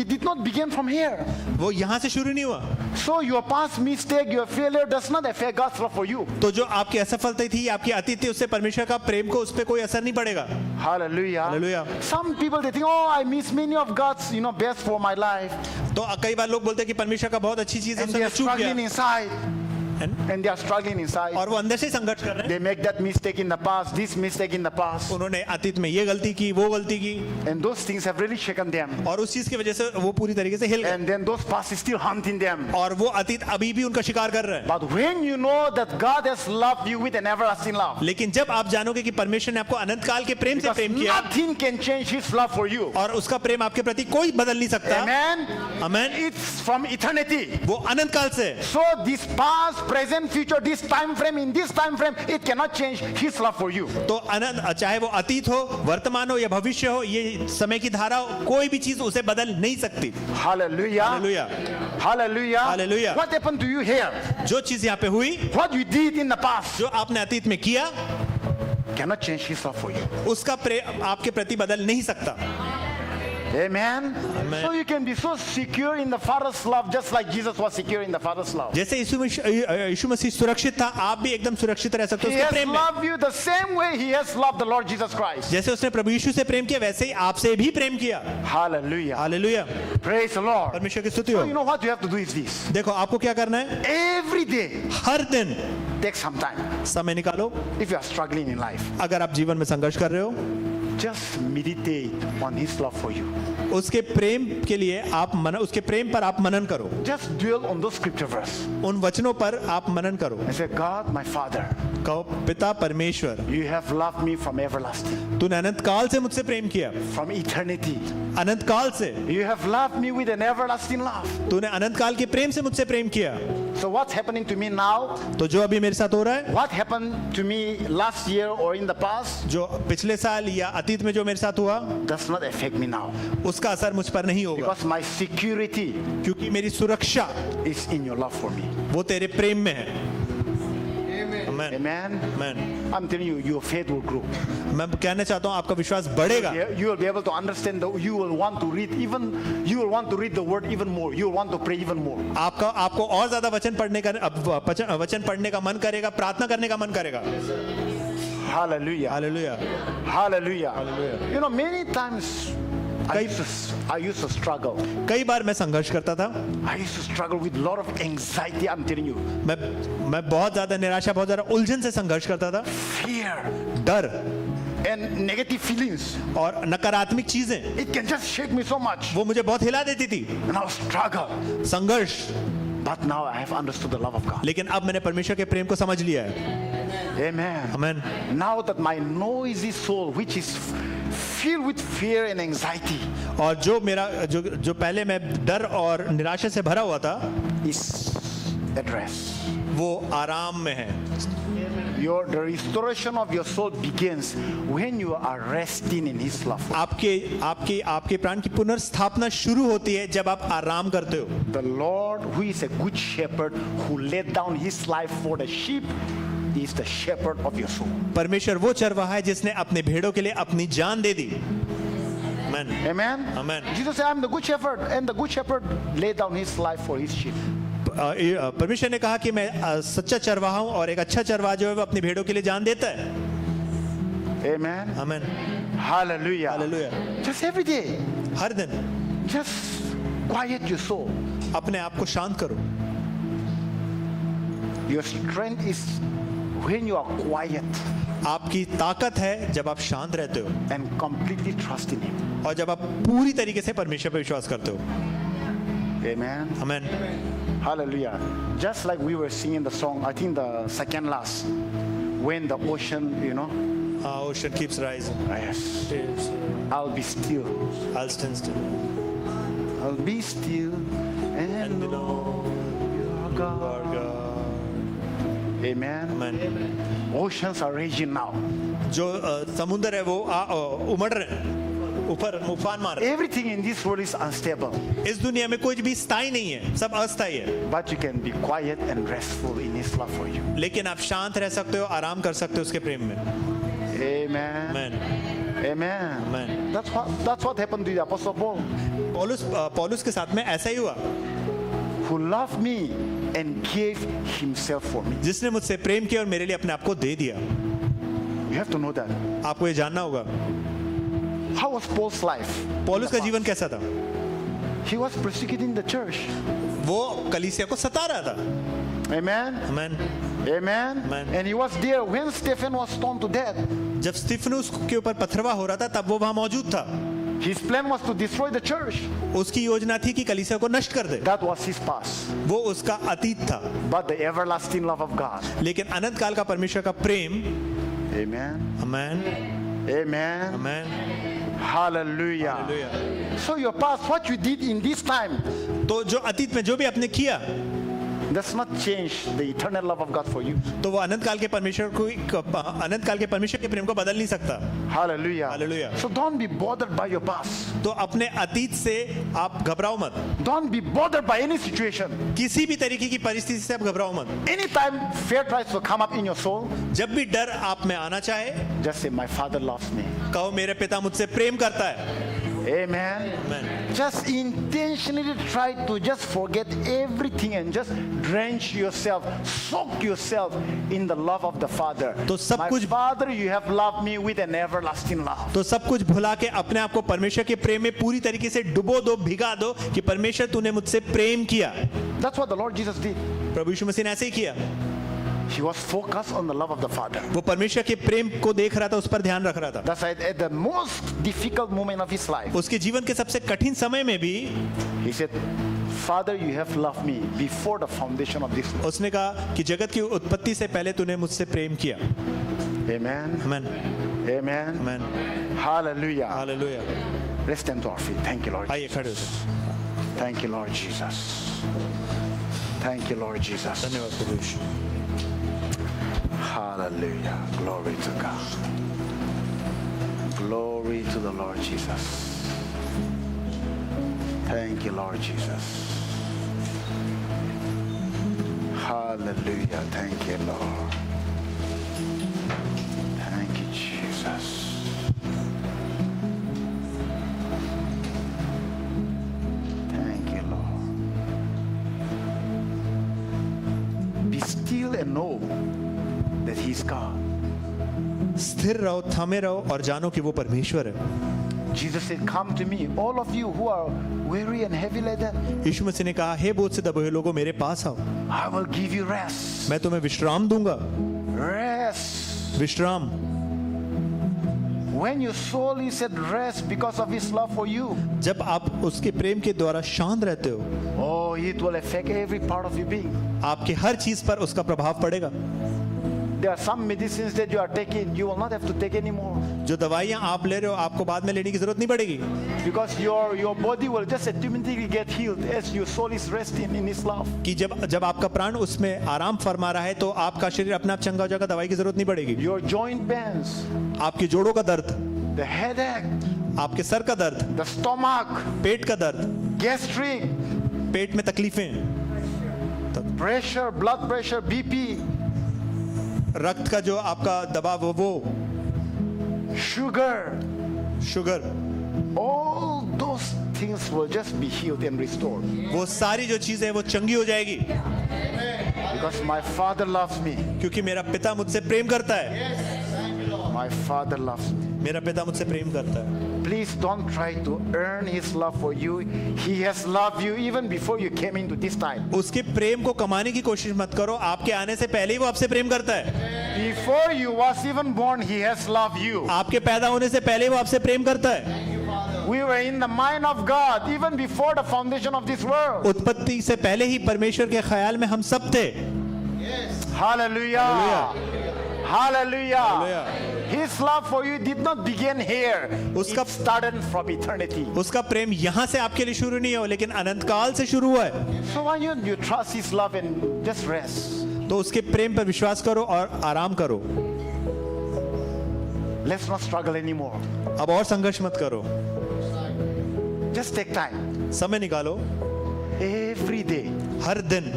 it did not begin from here. वो यहाँ से शुरू नहीं हुआ। So your past mistake, your failure does not affect God's love for you. तो जो आपकी असफलता थी, आपकी अतीत थी, उससे परमेश्वर का प्रेम को उस पर कोई असर नहीं पड़ेगा। Hallelujah. Hallelujah. Some people they think, oh, I miss many of God's, best for my life, तो कई बार लोग बोलते हैं कि परमेश्वर का बहुत अच्छी चीज है, and उससे they मैं are चूक struggling गया, inside, And- and they are struggling inside. और वो अंदर से संघर्ष कर रहे हैं। They make that mistake in the past, this mistake in the past, उन्होंने अतीत में ये गलती की, वो गलती की, and those things have really shaken them. और उस चीज की वजह से वो पूरी तरीके से हिल गए, And then those past is still haunting them. और वो अतीत अभी भी उनका शिकार कर रहा है। But when you know that God has loved you with an everlasting love, लेकिन जब आप जानोगे कि परमेश्वर ने आपको अनंत काल के प्रेम से because प्रेम किया, nothing can change His love for you. और उसका प्रेम आपके प्रति कोई बदल नहीं सकता। Amen. Amen. It's from eternity. वो अनंत काल से है। So this past, present, future, this time frame, in this time frame, it cannot change His love for you. तो अनंत, चाहे वो अतीत हो, वर्तमान हो या भविष्य हो, ये समय की धारा हो, कोई भी चीज उसे बदल नहीं सकती। Hallelujah. Hallelujah. Hallelujah. Hallelujah. What happened to you here? जो चीज यहाँ पे हुई, What you did in the past जो आपने अतीत में किया, cannot change His love for you. उसका प्रेम आपके प्रति बदल नहीं सकता। Amen. Amen. So you can be so secure in the Father's love, just like Jesus was secure in the Father's love. जैसे यीशु मसीह सुरक्षित था, आप भी एकदम सुरक्षित रह सकते हो He उसके has प्रेम में। loved you the same way He has loved the Lord Jesus Christ. जैसे उसने प्रभु यीशु से प्रेम किया, वैसे ही आपसे भी प्रेम किया। Hallelujah. Hallelujah. Praise the Lord. परमेश्वर की स्तुति So हो। you know what you have to do is this. देखो आपको क्या करना है, Every day, हर दिन take some time. समय निकालो। If you are struggling in life, अगर आप जीवन में संघर्ष कर रहे हो, just meditate on His love for you. उसके प्रेम के लिए आप उसके प्रेम पर आप मनन करो, Just dwell on those scripture verses. उन वचनों पर आप मनन करो। And say, God, my Father, कहो, पिता परमेश्वर, you have loved me from everlasting, तूने अनंत काल से मुझसे प्रेम किया, from eternity. अनंत काल से You have loved me with an everlasting love. तूने अनंत काल के प्रेम से मुझसे प्रेम किया। So what's happening to me now? तो जो अभी मेरे साथ हो रहा है, What happened to me last year or in the past जो पिछले साल या अतीत में जो मेरे साथ हुआ, does not affect me now. उसका असर मुझ पर नहीं होगा, Because my security क्योंकि मेरी सुरक्षा is in your love for me. वो तेरे प्रेम में है। आमेन, Amen. Amen. I'm telling you, your faith will grow. मैं कहना चाहता हूँ आपका विश्वास बढ़ेगा। You will be able to understand. You will want to read You will want to read the word even more. You will want to pray even more. आपको और ज्यादा वचन पढ़ने का वचन पढ़ने का मन करेगा, प्रार्थना करने का मन करेगा। Hallelujah. Hallelujah, Hallelujah. Hallelujah. You know, many times I used to struggle. कई बार मैं संघर्ष करता था, I used to struggle with a lot of anxiety. I'm telling you, मैं बहुत ज्यादा निराशा, बहुत ज्यादा उलझन से संघर्ष करता था। fear डर and negative feelings. और नकारात्मक चीजें, It can just shake me so much, वो मुझे बहुत हिला देती थी। and I'll struggle. संघर्ष, But now I have understood the love of God. लेकिन अब मैंने परमेश्वर के प्रेम को समझ लिया है। Amen. Amen. Now that my noisy soul, which is filled with fear and anxiety, और जो मेरा जो पहले मैं डर और निराशा से भरा हुआ था, is at rest. वो आराम में है। The restoration of your soul begins when you are resting in His love. आपके प्राण की पुनर्स्थापना शुरू होती है जब आप आराम करते हो। The Lord, who is a good shepherd, who laid down His life for the sheep, is the shepherd of your soul. परमेश्वर वो चरवाहा है जिसने अपने भेड़ों के लिए अपनी जान दे दी। आमेन, Amen. Amen. Jesus said, "I'm the good shepherd," and the good shepherd laid down His life for His sheep. परमेश्वर ने कहा कि मैं सच्चा चरवाहा हूँ और एक अच्छा चरवाहा जो है वो अपनी भेड़ों के लिए जान देता है। Amen. आमेन, Hallelujah. Hallelujah. Just every day, हर दिन just quiet your soul. अपने आप को शांत करो। Your strength is when you are quiet आपकी ताकत है जब आप शांत रहते हो and completely trust in Him. और जब आप पूरी तरीके से परमेश्वर पर विश्वास करते हो। Amen. Amen, Hallelujah. Just like we were singing the song, I think the second last, when the ocean, ocean keeps rising, yes, I'll be still. I'll stand still. I'll be still and know you are God. Lord God. Amen. Amen. Oceans are raging now. जो समुंदर है वो उमड़ रहे हैं। ऊपर उफान मार रहा Everything in this world is unstable, है। इस दुनिया में कुछ भी स्थायी नहीं है, सब अस्थायी है। but you can be quiet and restful in His love for you. लेकिन आप शांत रह सकते हो, आराम कर सकते हो उसके प्रेम में। Amen. Amen. Amen. Amen. That's what happened to the Apostle Paul, पौलुस के साथ में ऐसा ही हुआ, who loved me and gave himself for me. जिसने मुझसे प्रेम किया और मेरे लिए अपने आप को दे दिया। You have to know that. आपको ये जानना होगा। How was Paul's life? पौलुस का जीवन कैसा था? He was persecuting the church. वो कलीसिया को सता रहा था। Amen. Amen. Amen. Amen. And he was there when Stephen was stoned to death. जब स्तिफनुस के ऊपर पथरवा हो रहा था तब वो वहां मौजूद था। His plan was to destroy the church. उसकी योजना थी कि कलीसिया को नष्ट कर दे। That was his past. वो उसका अतीत था। But the everlasting love of God. लेकिन अनंत काल का परमेश्वर का प्रेम, Amen. Amen, Amen. Amen, Hallelujah. Hallelujah. So your past, what you did in this time, तो जो अतीत में जो भी आपने किया, does not change the eternal love of God for you. तो वो अनंत काल के परमेश्वर के प्रेम को बदल नहीं सकता। Hallelujah. Hallelujah. So don't be bothered by your past. तो अपने अतीत से आप घबराओ मत। Don't be bothered by any situation. किसी भी तरीके की परिस्थिति से आप घबराओ मत। Anytime fear tries to come up in your soul, जब भी डर आप में आना चाहे, just say, my Father loves me. कहो मेरे पिता मुझसे प्रेम करता है। Amen. Amen. Just intentionally try to just forget everything and just drench yourself, soak yourself in the love of the Father. तो सब My कुछ- Father, you have loved me with an everlasting love. तो सब कुछ भुला के अपने आप को परमेश्वर के प्रेम में पूरी तरीके से डुबो दो, भिगा दो कि परमेश्वर तूने मुझसे प्रेम किया। That's what the Lord Jesus did. प्रभु यीशु मसीह ने ऐसे ही किया। He was focused on the love of the Father. वो परमेश्वर के प्रेम को देख रहा था, उस पर ध्यान रख रहा था। That's why at the most difficult moment of his life, उसके जीवन के सबसे कठिन समय में भी he said, Father, you have loved me before the foundation of this world. उसने कहा कि जगत की उत्पत्ति से पहले तूने मुझसे प्रेम किया। Amen. Amen, Amen. Amen, Hallelujah. Hallelujah. Let's stand to our feet. Thank you, Lord. आइए खड़े हो जाओ। Thank you, Lord Jesus. Thank you, Lord Jesus. धन्यवाद प्रभु यीशु। Hallelujah. Glory to God. Glory to the Lord Jesus. Thank you, Lord Jesus. Hallelujah. Thank you, Lord. Thank you, Jesus. Thank you, Lord. Be still and know that He is God. स्थिर रहो, थमे रहो और जानो कि वो परमेश्वर है। Jesus said, come to me, all of you who are weary and heavy laden. यीशु मसीह ने कहा, हे बोझ से दबे हुए लोगों मेरे पास आओ, I will give you rest. मैं तुम्हें विश्राम दूंगा। Rest. विश्राम। When your soul is at rest because of His love for you, जब आप उसके प्रेम के द्वारा शांत रहते हो, oh, it will affect every part of your being. आपके हर चीज पर उसका प्रभाव पड़ेगा। There are some medicines that you are taking, you will not have to take anymore. जो दवाइयाँ आप ले रहे हो आपको बाद में लेने की जरूरत नहीं पड़ेगी, Because your body will just automatically get healed as your soul is resting in His love. कि जब आपका प्राण उसमें आराम फरमा रहा है तो आपका शरीर अपने आप चंगा हो जाएगा, दवाई की जरूरत नहीं पड़ेगी। Your joint pains, आपके जोड़ों का दर्द, the headache, आपके सर का दर्द, the stomach, पेट का दर्द, gastric, पेट में तकलीफें, pressure, blood pressure, BP, रक्त का जो आपका दबाव वो sugar, sugar, all those things will just be healed and restored. वो सारी जो चीजें हैं वो चंगी हो जाएगी, Because my Father loves me. क्योंकि मेरा पिता मुझसे प्रेम करता है। My Father loves me. मेरा पिता मुझसे प्रेम करता है। Please don't try to earn His love for you. He has loved you even before you came into this time. उसके प्रेम को कमाने की कोशिश मत करो, आपके आने से पहले ही वो आपसे प्रेम करता है। Before you was even born, He has loved you. आपके पैदा होने से पहले ही वो आपसे प्रेम करता है। We were in the mind of God even before the foundation of this world. उत्पत्ति से पहले ही परमेश्वर के ख्याल में हम सब थे। Hallelujah. Hallelujah. Hallelujah. His love for you did not begin here. उसका- It started from eternity. उसका प्रेम यहाँ से आपके लिए शुरू नहीं हो, लेकिन अनंत काल से शुरू हुआ है। So why don't you trust His love and just rest? तो उसके प्रेम पर विश्वास करो और आराम करो। Let's not struggle anymore. अब और संघर्ष मत करो। Just take time. समय निकालो Every day. हर दिन।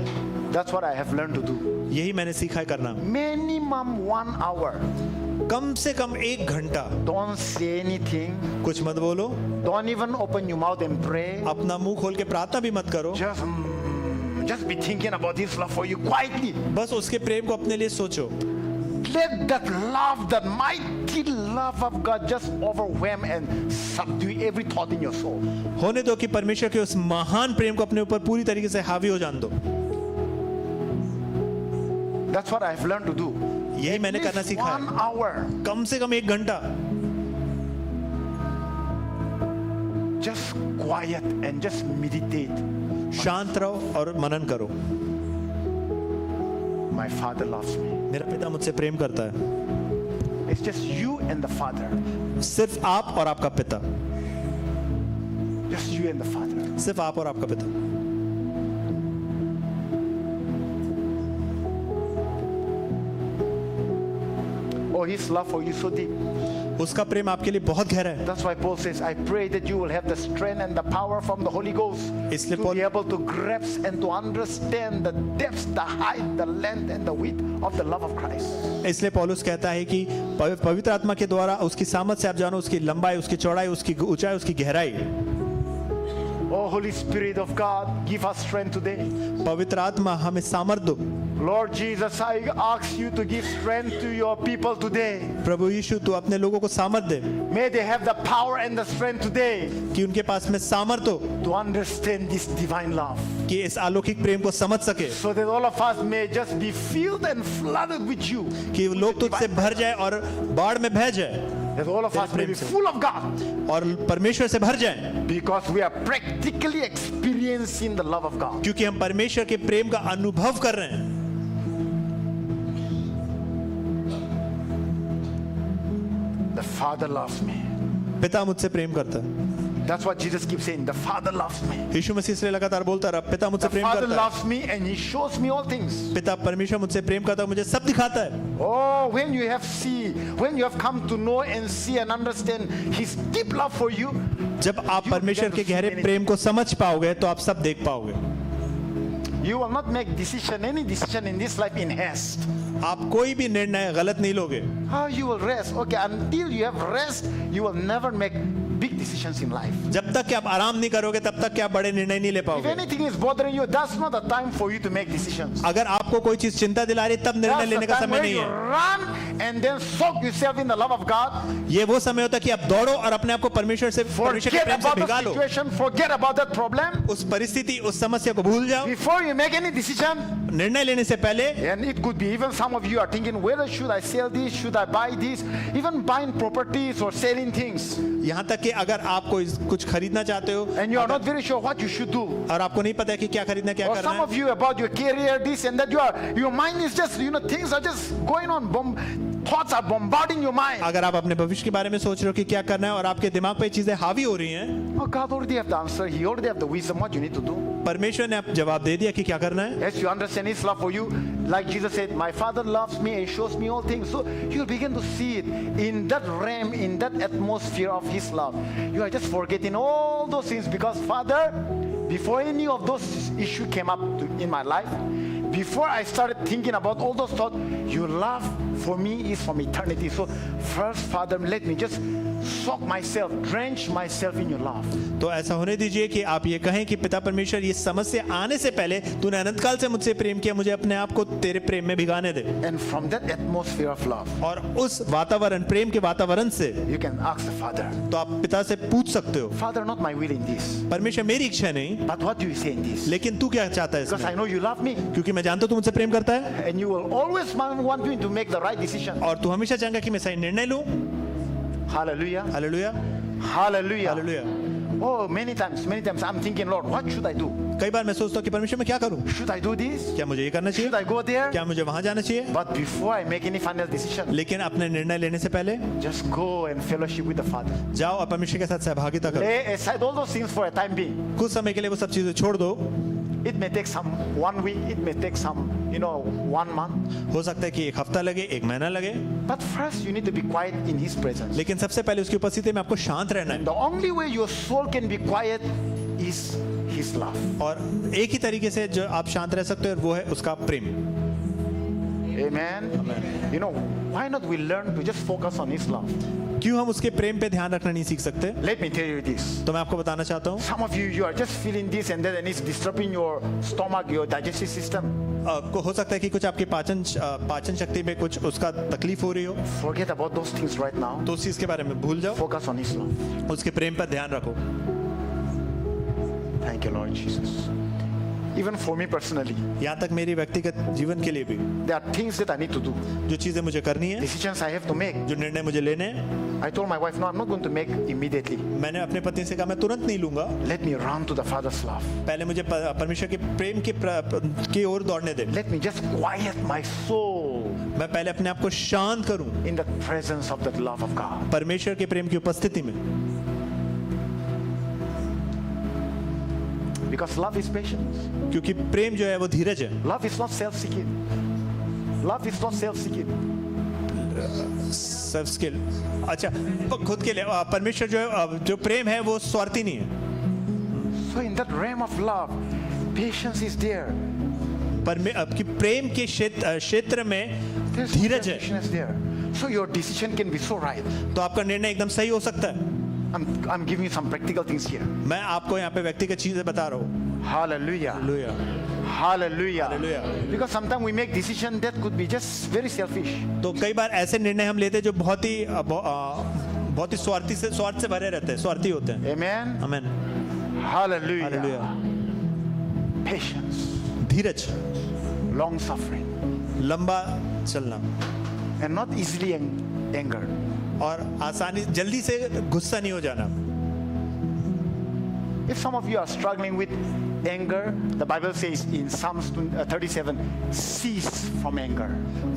That's what I have learned to do. यही मैंने सीखा है करना। Minimum 1 hour. कम से कम 1 घंटा। Don't say anything. कुछ मत बोलो। Don't even open your mouth and pray. अपना मुंह खोल के प्रार्थना भी मत करो। Just be thinking about His love for you quietly. बस उसके प्रेम को अपने लिए सोचो। Let that love, that mighty love of God just overwhelm and subdue every thought in your soul. होने दो कि परमेश्वर के उस महान प्रेम को अपने ऊपर पूरी तरीके से हावी हो जाने दो। That's what I've learned to do. यही मैंने करना सीखा है। 1 hour. कम से कम 1 घंटा। Just quiet and just meditate. शांत रहो और मनन करो। My Father loves me. मेरा पिता मुझसे प्रेम करता है। It's just you and the Father. सिर्फ आप और आपका पिता। Just you and the Father. सिर्फ आप और आपका पिता। Oh, His love for you so deep. उसका प्रेम आपके लिए बहुत गहरा है। That's why Paul says, I pray that you will have the strength and the power from the Holy Ghost इसलिए to be able to grasp and to understand the depths, the height, the length and the width of the love of Christ. इसलिए पौलुस कहता है कि पवित्र आत्मा के द्वारा उसकी सामर्थ से आप जानो उसकी लंबाई, उसकी चौड़ाई, उसकी ऊंचाई, उसकी गहराई। Oh, Holy Spirit of God, give us strength today. पवित्र आत्मा हमें सामर्थ दो। Lord Jesus, I ask you to give strength to your people today. प्रभु यीशु तू अपने लोगों को सामर्थ दे May they have the power and the strength today कि उनके पास में सामर्थ हो to understand this divine love. कि इस अलौकिक प्रेम को समझ सके, So that all of us may just be filled and flooded with you. कि लोग तुझसे भर जाए और बाढ़ में बह जाए That all of us may be full of God. और परमेश्वर से भर जाए, Because we are practically experiencing the love of God. क्योंकि हम परमेश्वर के प्रेम का अनुभव कर रहे हैं। The Father loves me. पिता मुझसे प्रेम करता है। That's what Jesus keeps saying. The Father loves me. यीशु मसीह इसलिए लगातार बोलता रहा, पिता मुझसे The प्रेम Father करता है। loves me and He shows me all things. पिता परमेश्वर मुझसे प्रेम करता है, मुझे सब दिखाता है। Oh, when you have come to know and see and understand His deep love for you, जब आप परमेश्वर के गहरे प्रेम को समझ पाओगे तो आप सब देख पाओगे। you will not make any decision in this life in haste. आप कोई भी निर्णय गलत नहीं लोगे। How you will rest? Okay, until you have rest, you will never make big decisions in life. जब तक कि आप आराम नहीं करोगे तब तक कि आप बड़े निर्णय नहीं ले If पाओगे। anything is bothering you, that's not the time for you to make decisions. अगर आपको कोई चीज चिंता दिला रही है तब निर्णय That's the लेने का time समय where नहीं you है। run and then soak yourself in the love of God. ये वो समय होता है कि आप दौड़ो और अपने आप को परमेश्वर के Forget प्रेम से about भिगा the low. situation, forget about that problem. उस परिस्थिति, उस समस्या को भूल जाओ। Before you make any decision, निर्णय लेने से पहले, and it could be even some of you are thinking, whether should I sell this, should I buy this, even buying properties or selling things, यहाँ तक कि अगर आप कुछ खरीदना चाहते हो and you are not very sure what you should do. और आपको नहीं पता है कि क्या खरीदना क्या Or करना some है, of you about your career, this and that, your mind is just, things are just going on, thoughts are bombarding your mind. अगर आप अपने भविष्य के बारे में सोच रहे हो कि क्या करना है और आपके दिमाग पे चीजें हावी हो रही हैं, Oh, God already have the answer. He already have the wisdom what you need to do. परमेश्वर ने आप जवाब दे दिया कि क्या करना है। As you understand His love for you, like Jesus said, my Father loves me and shows me all things. So you'll begin to see it in that realm, in that atmosphere of His love. You are just forgetting all those things because Father, before any of those issues came up in my life, before I started thinking about all those thoughts, your love for me is from eternity. So first, Father, let me just soak myself, drench myself in your love. तो ऐसा होने दीजिए कि आप ये कहें कि पिता परमेश्वर, ये समस्या आने से पहले तूने अनंत काल से मुझसे प्रेम किया, मुझे अपने आप को तेरे प्रेम में भिगाने दे। And from that atmosphere of love, और उस वातावरण, प्रेम के वातावरण से you can ask the Father, तो आप पिता से पूछ सकते हो, Father, not my will in this, परमेश्वर मेरी इच्छा नहीं, but what do you say in this? लेकिन तू क्या चाहता है Because I इसमें, know you love me क्योंकि मैं जानता हूँ तू मुझसे प्रेम करता है and you will always want me to make the right decision. और तू हमेशा चाहेगा कि मैं सही निर्णय लूं। Hallelujah. Hallelujah, Hallelujah. Hallelujah. Oh, many times I'm thinking, Lord, what should I do? कई बार मैं सोचता हूँ कि परमेश्वर मैं क्या करूँ, Should I do this? क्या मुझे ये करना Should चाहिए, I go there? क्या मुझे वहां जाना चाहिए। But before I make any final decision, लेकिन अपने निर्णय लेने से पहले just go and fellowship with the Father. जाओ और परमेश्वर के साथ सहभागिता करो। Lay aside all those things for a time being. कुछ समय के लिए वो सब चीजें छोड़ दो It may take some 1 week, it may take some, 1 month. हो सकता है कि एक हफ्ता लगे, एक महीना लगे, But first, you need to be quiet in His presence. लेकिन सबसे पहले उसकी उपस्थिति में आपको शांत रहना है। The only way your soul can be quiet is His love. और एक ही तरीके से जो आप शांत रह सकते हो वो है उसका प्रेम। Amen. Why not we learn to just focus on His love? क्यों हम उसके प्रेम पे ध्यान रखना नहीं सीख सकते? Let me tell you this. तो मैं आपको बताना चाहता हूँ, Some of you are just feeling this and that, and it's disturbing your stomach, your digestive system. को हो सकता है कि कुछ आपकी पाचन शक्ति में कुछ उसका तकलीफ हो रही हो, Forget about those things right now. तो उस चीज के बारे में भूल जाओ, Focus on His love. उसके प्रेम पर ध्यान रखो। Thank you, Lord Jesus. Even for me personally, यहाँ तक मेरी व्यक्तिगत जीवन के लिए भी there are things that I need to do, जो चीजें मुझे करनी है, decisions I have to make. जो निर्णय मुझे लेने हैं, I told my wife, no, I'm not going to make immediately. मैंने अपने पत्नी से कहा मैं तुरंत नहीं लूंगा, Let me run to the Father's love. पहले मुझे परमेश्वर के प्रेम की ओर दौड़ने दे। Let me just quiet my soul मैं पहले अपने आप को शांत करूं in the presence of that love of God. परमेश्वर के प्रेम की उपस्थिति में, Because love is patience. क्योंकि प्रेम जो है वो धीरज है। Love is not self-seeking. Love is not self-seeking. Self skill, अच्छा, खुद के लिए परमेश्वर जो प्रेम है वो स्वार्थी नहीं है। So in that realm of love, patience is there. आपकी प्रेम के क्षेत्र में There's धीरज है, patience there. So your decision can be so right. तो आपका निर्णय एकदम सही हो सकता है। I'm giving you some practical things here. मैं आपको यहाँ पे व्यक्तिगत चीजें बता रहा हूँ। Hallelujah. Hallelujah, Hallelujah. Hallelujah. Because sometimes we make decisions that could be just very selfish. तो कई बार ऐसे निर्णय हम लेते हैं जो बहुत ही स्वार्थ से भरे रहते हैं, स्वार्थी होते हैं। Amen. आमीन, Hallelujah. हालेलुया। Patience. धीरज, Long suffering. लंबा चलना, And not easily angered. और आसानी जल्दी से गुस्सा नहीं हो जाना। If some of you are struggling with anger, the Bible says in Psalms 37, cease from anger.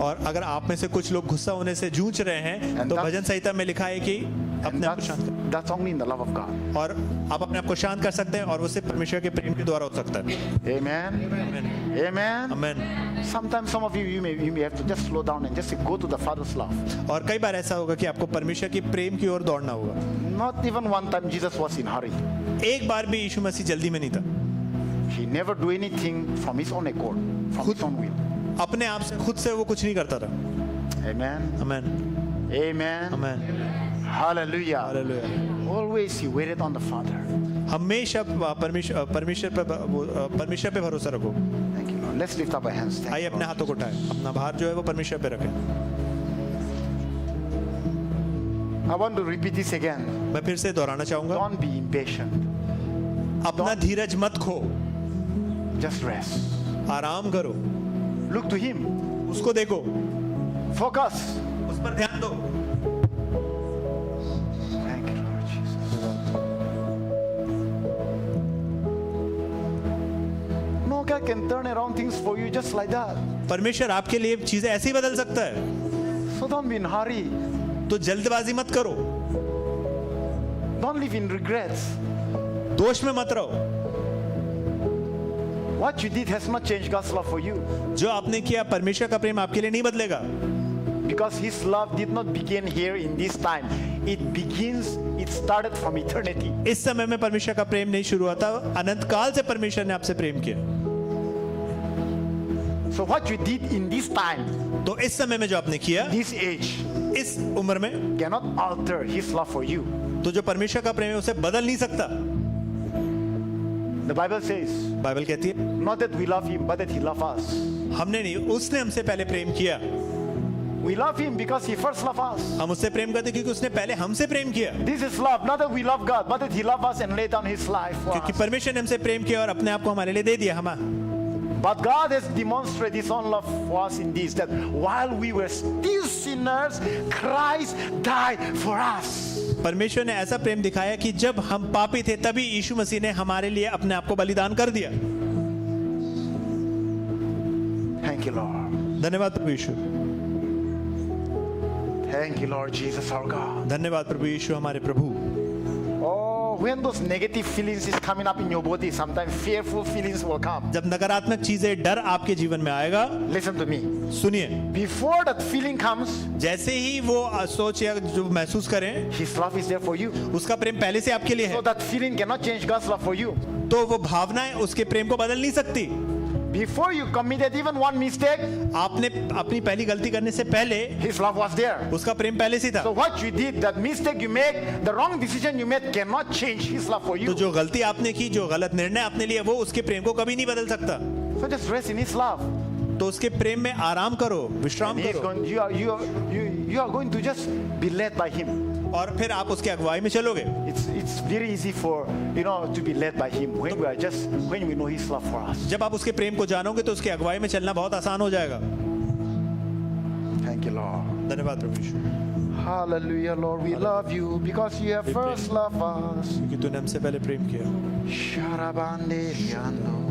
और अगर आप में से कुछ लोग गुस्सा होने से जूझ रहे हैं, And तो that's- भजन संहिता में लिखा है कि And अपने आप को शांत करें, that's only in the love of God. और आप अपने आप को शांत कर सकते हैं, और वो सिर्फ परमेश्वर के प्रेम के द्वारा हो सकता है। Amen. Amen. आमीन। Sometimes some of you may have to just slow down and just go to the Father's love. और कई बार ऐसा होगा कि आपको परमेश्वर की प्रेम की ओर दौड़ना होगा। Not even one time Jesus was in hurry. एक बार भी यीशु मसीह जल्दी में नहीं था, He never do anything from his own accord, from his own will. अपने आप से खुद से वो कुछ नहीं करता था। Amen. आमीन, Amen. आमीन, Hallelujah. Hallelujah. Always he waited on the Father. हमेशा परमेश्वर पे भरोसा रखो। Thank you, Lord. Let's lift up our hands. Thank आइए you, अपने Lord. हाथों को उठाएं, अपना भार जो है वो परमेश्वर पे रखें। I want to repeat this again. मैं फिर से दोहराना चाहूंगा, Don't be impatient. अपना धीरज मत खो, Just rest. आराम करो, Look to him. उसको देखो, Focus. उस पर ध्यान दो। Thank you, Lord Jesus. No God can turn around things for you just like that. परमेश्वर आपके लिए चीजें ऐसे ही बदल सकता है, So don't be in hurry. तो जल्दबाजी मत करो, Don't live in regrets. दोष में मत रहो। What you did has not changed God's love for you. जो आपने किया, परमेश्वर का प्रेम आपके लिए नहीं बदलेगा, Because his love did not begin here in this time. It started from eternity. इस समय में परमेश्वर का प्रेम नहीं शुरू हुआ था, अनंत काल से परमेश्वर ने आपसे प्रेम किया। So what you did in this time, तो इस समय में जो आपने किया, this age, इस उम्र में, cannot alter his love for you. तो जो परमेश्वर का प्रेम है उसे बदल नहीं सकता। The Bible says, बाइबल कहती है, not that we love him, but that he loved us. हमने नहीं, उसने हमसे पहले प्रेम किया। We love him because he first loved us. हम उससे प्रेम करते क्योंकि उसने पहले हमसे प्रेम किया। This is love, not that we love God, but that he loved us and laid down his life for क्योंकि us. परमेश्वर ने हमसे प्रेम किया और अपने आप को हमारे लिए दे दिया। But God has demonstrated his own love for us in this, that while we were still sinners, Christ died for us. परमेश्वर ने ऐसा प्रेम दिखाया कि जब हम पापी थे तभी यीशु मसीह ने हमारे लिए अपने आप को बलिदान कर दिया। Thank you, Lord. धन्यवाद प्रभु यीशु, Thank you, Lord Jesus, our God. धन्यवाद प्रभु यीशु हमारे प्रभु। Oh, when those negative feelings is coming up in your body, sometimes fearful feelings will come. जब नकारात्मक चीजें, डर आपके जीवन में आएगा, Listen to me. सुनिए, Before that feeling comes, जैसे ही वो सोच या जो महसूस करें, His love is there for you. उसका प्रेम पहले से आपके लिए So है, that feeling cannot change God's love for you. तो वो भावनाएं उसके प्रेम को बदल नहीं सकती। Before you committed even one mistake, आपने अपनी पहली गलती करने से पहले His love was there. उसका प्रेम पहले से था। So what you did, that mistake you make, the wrong decision you made cannot change His love for तो you. जो गलती आपने की, जो गलत निर्णय आपने लिया, वो उसके प्रेम को कभी नहीं बदल सकता। So just rest in His love. तो उसके प्रेम में आराम करो, विश्राम And He's करो, going, you are going to just be led by Him. और फिर आप उसके अगुवाई में चलोगे। It's very easy for to be led by Him when we know His love for us. जब आप उसके प्रेम को जानोगे तो उसके अगुवाई में चलना बहुत आसान हो जाएगा। Thank you, Lord. धन्यवाद प्रभु यीशु, Hallelujah, Lord. We love you because you have first loved us. क्योंकि तूने हमसे पहले प्रेम किया। Sharabandeliano.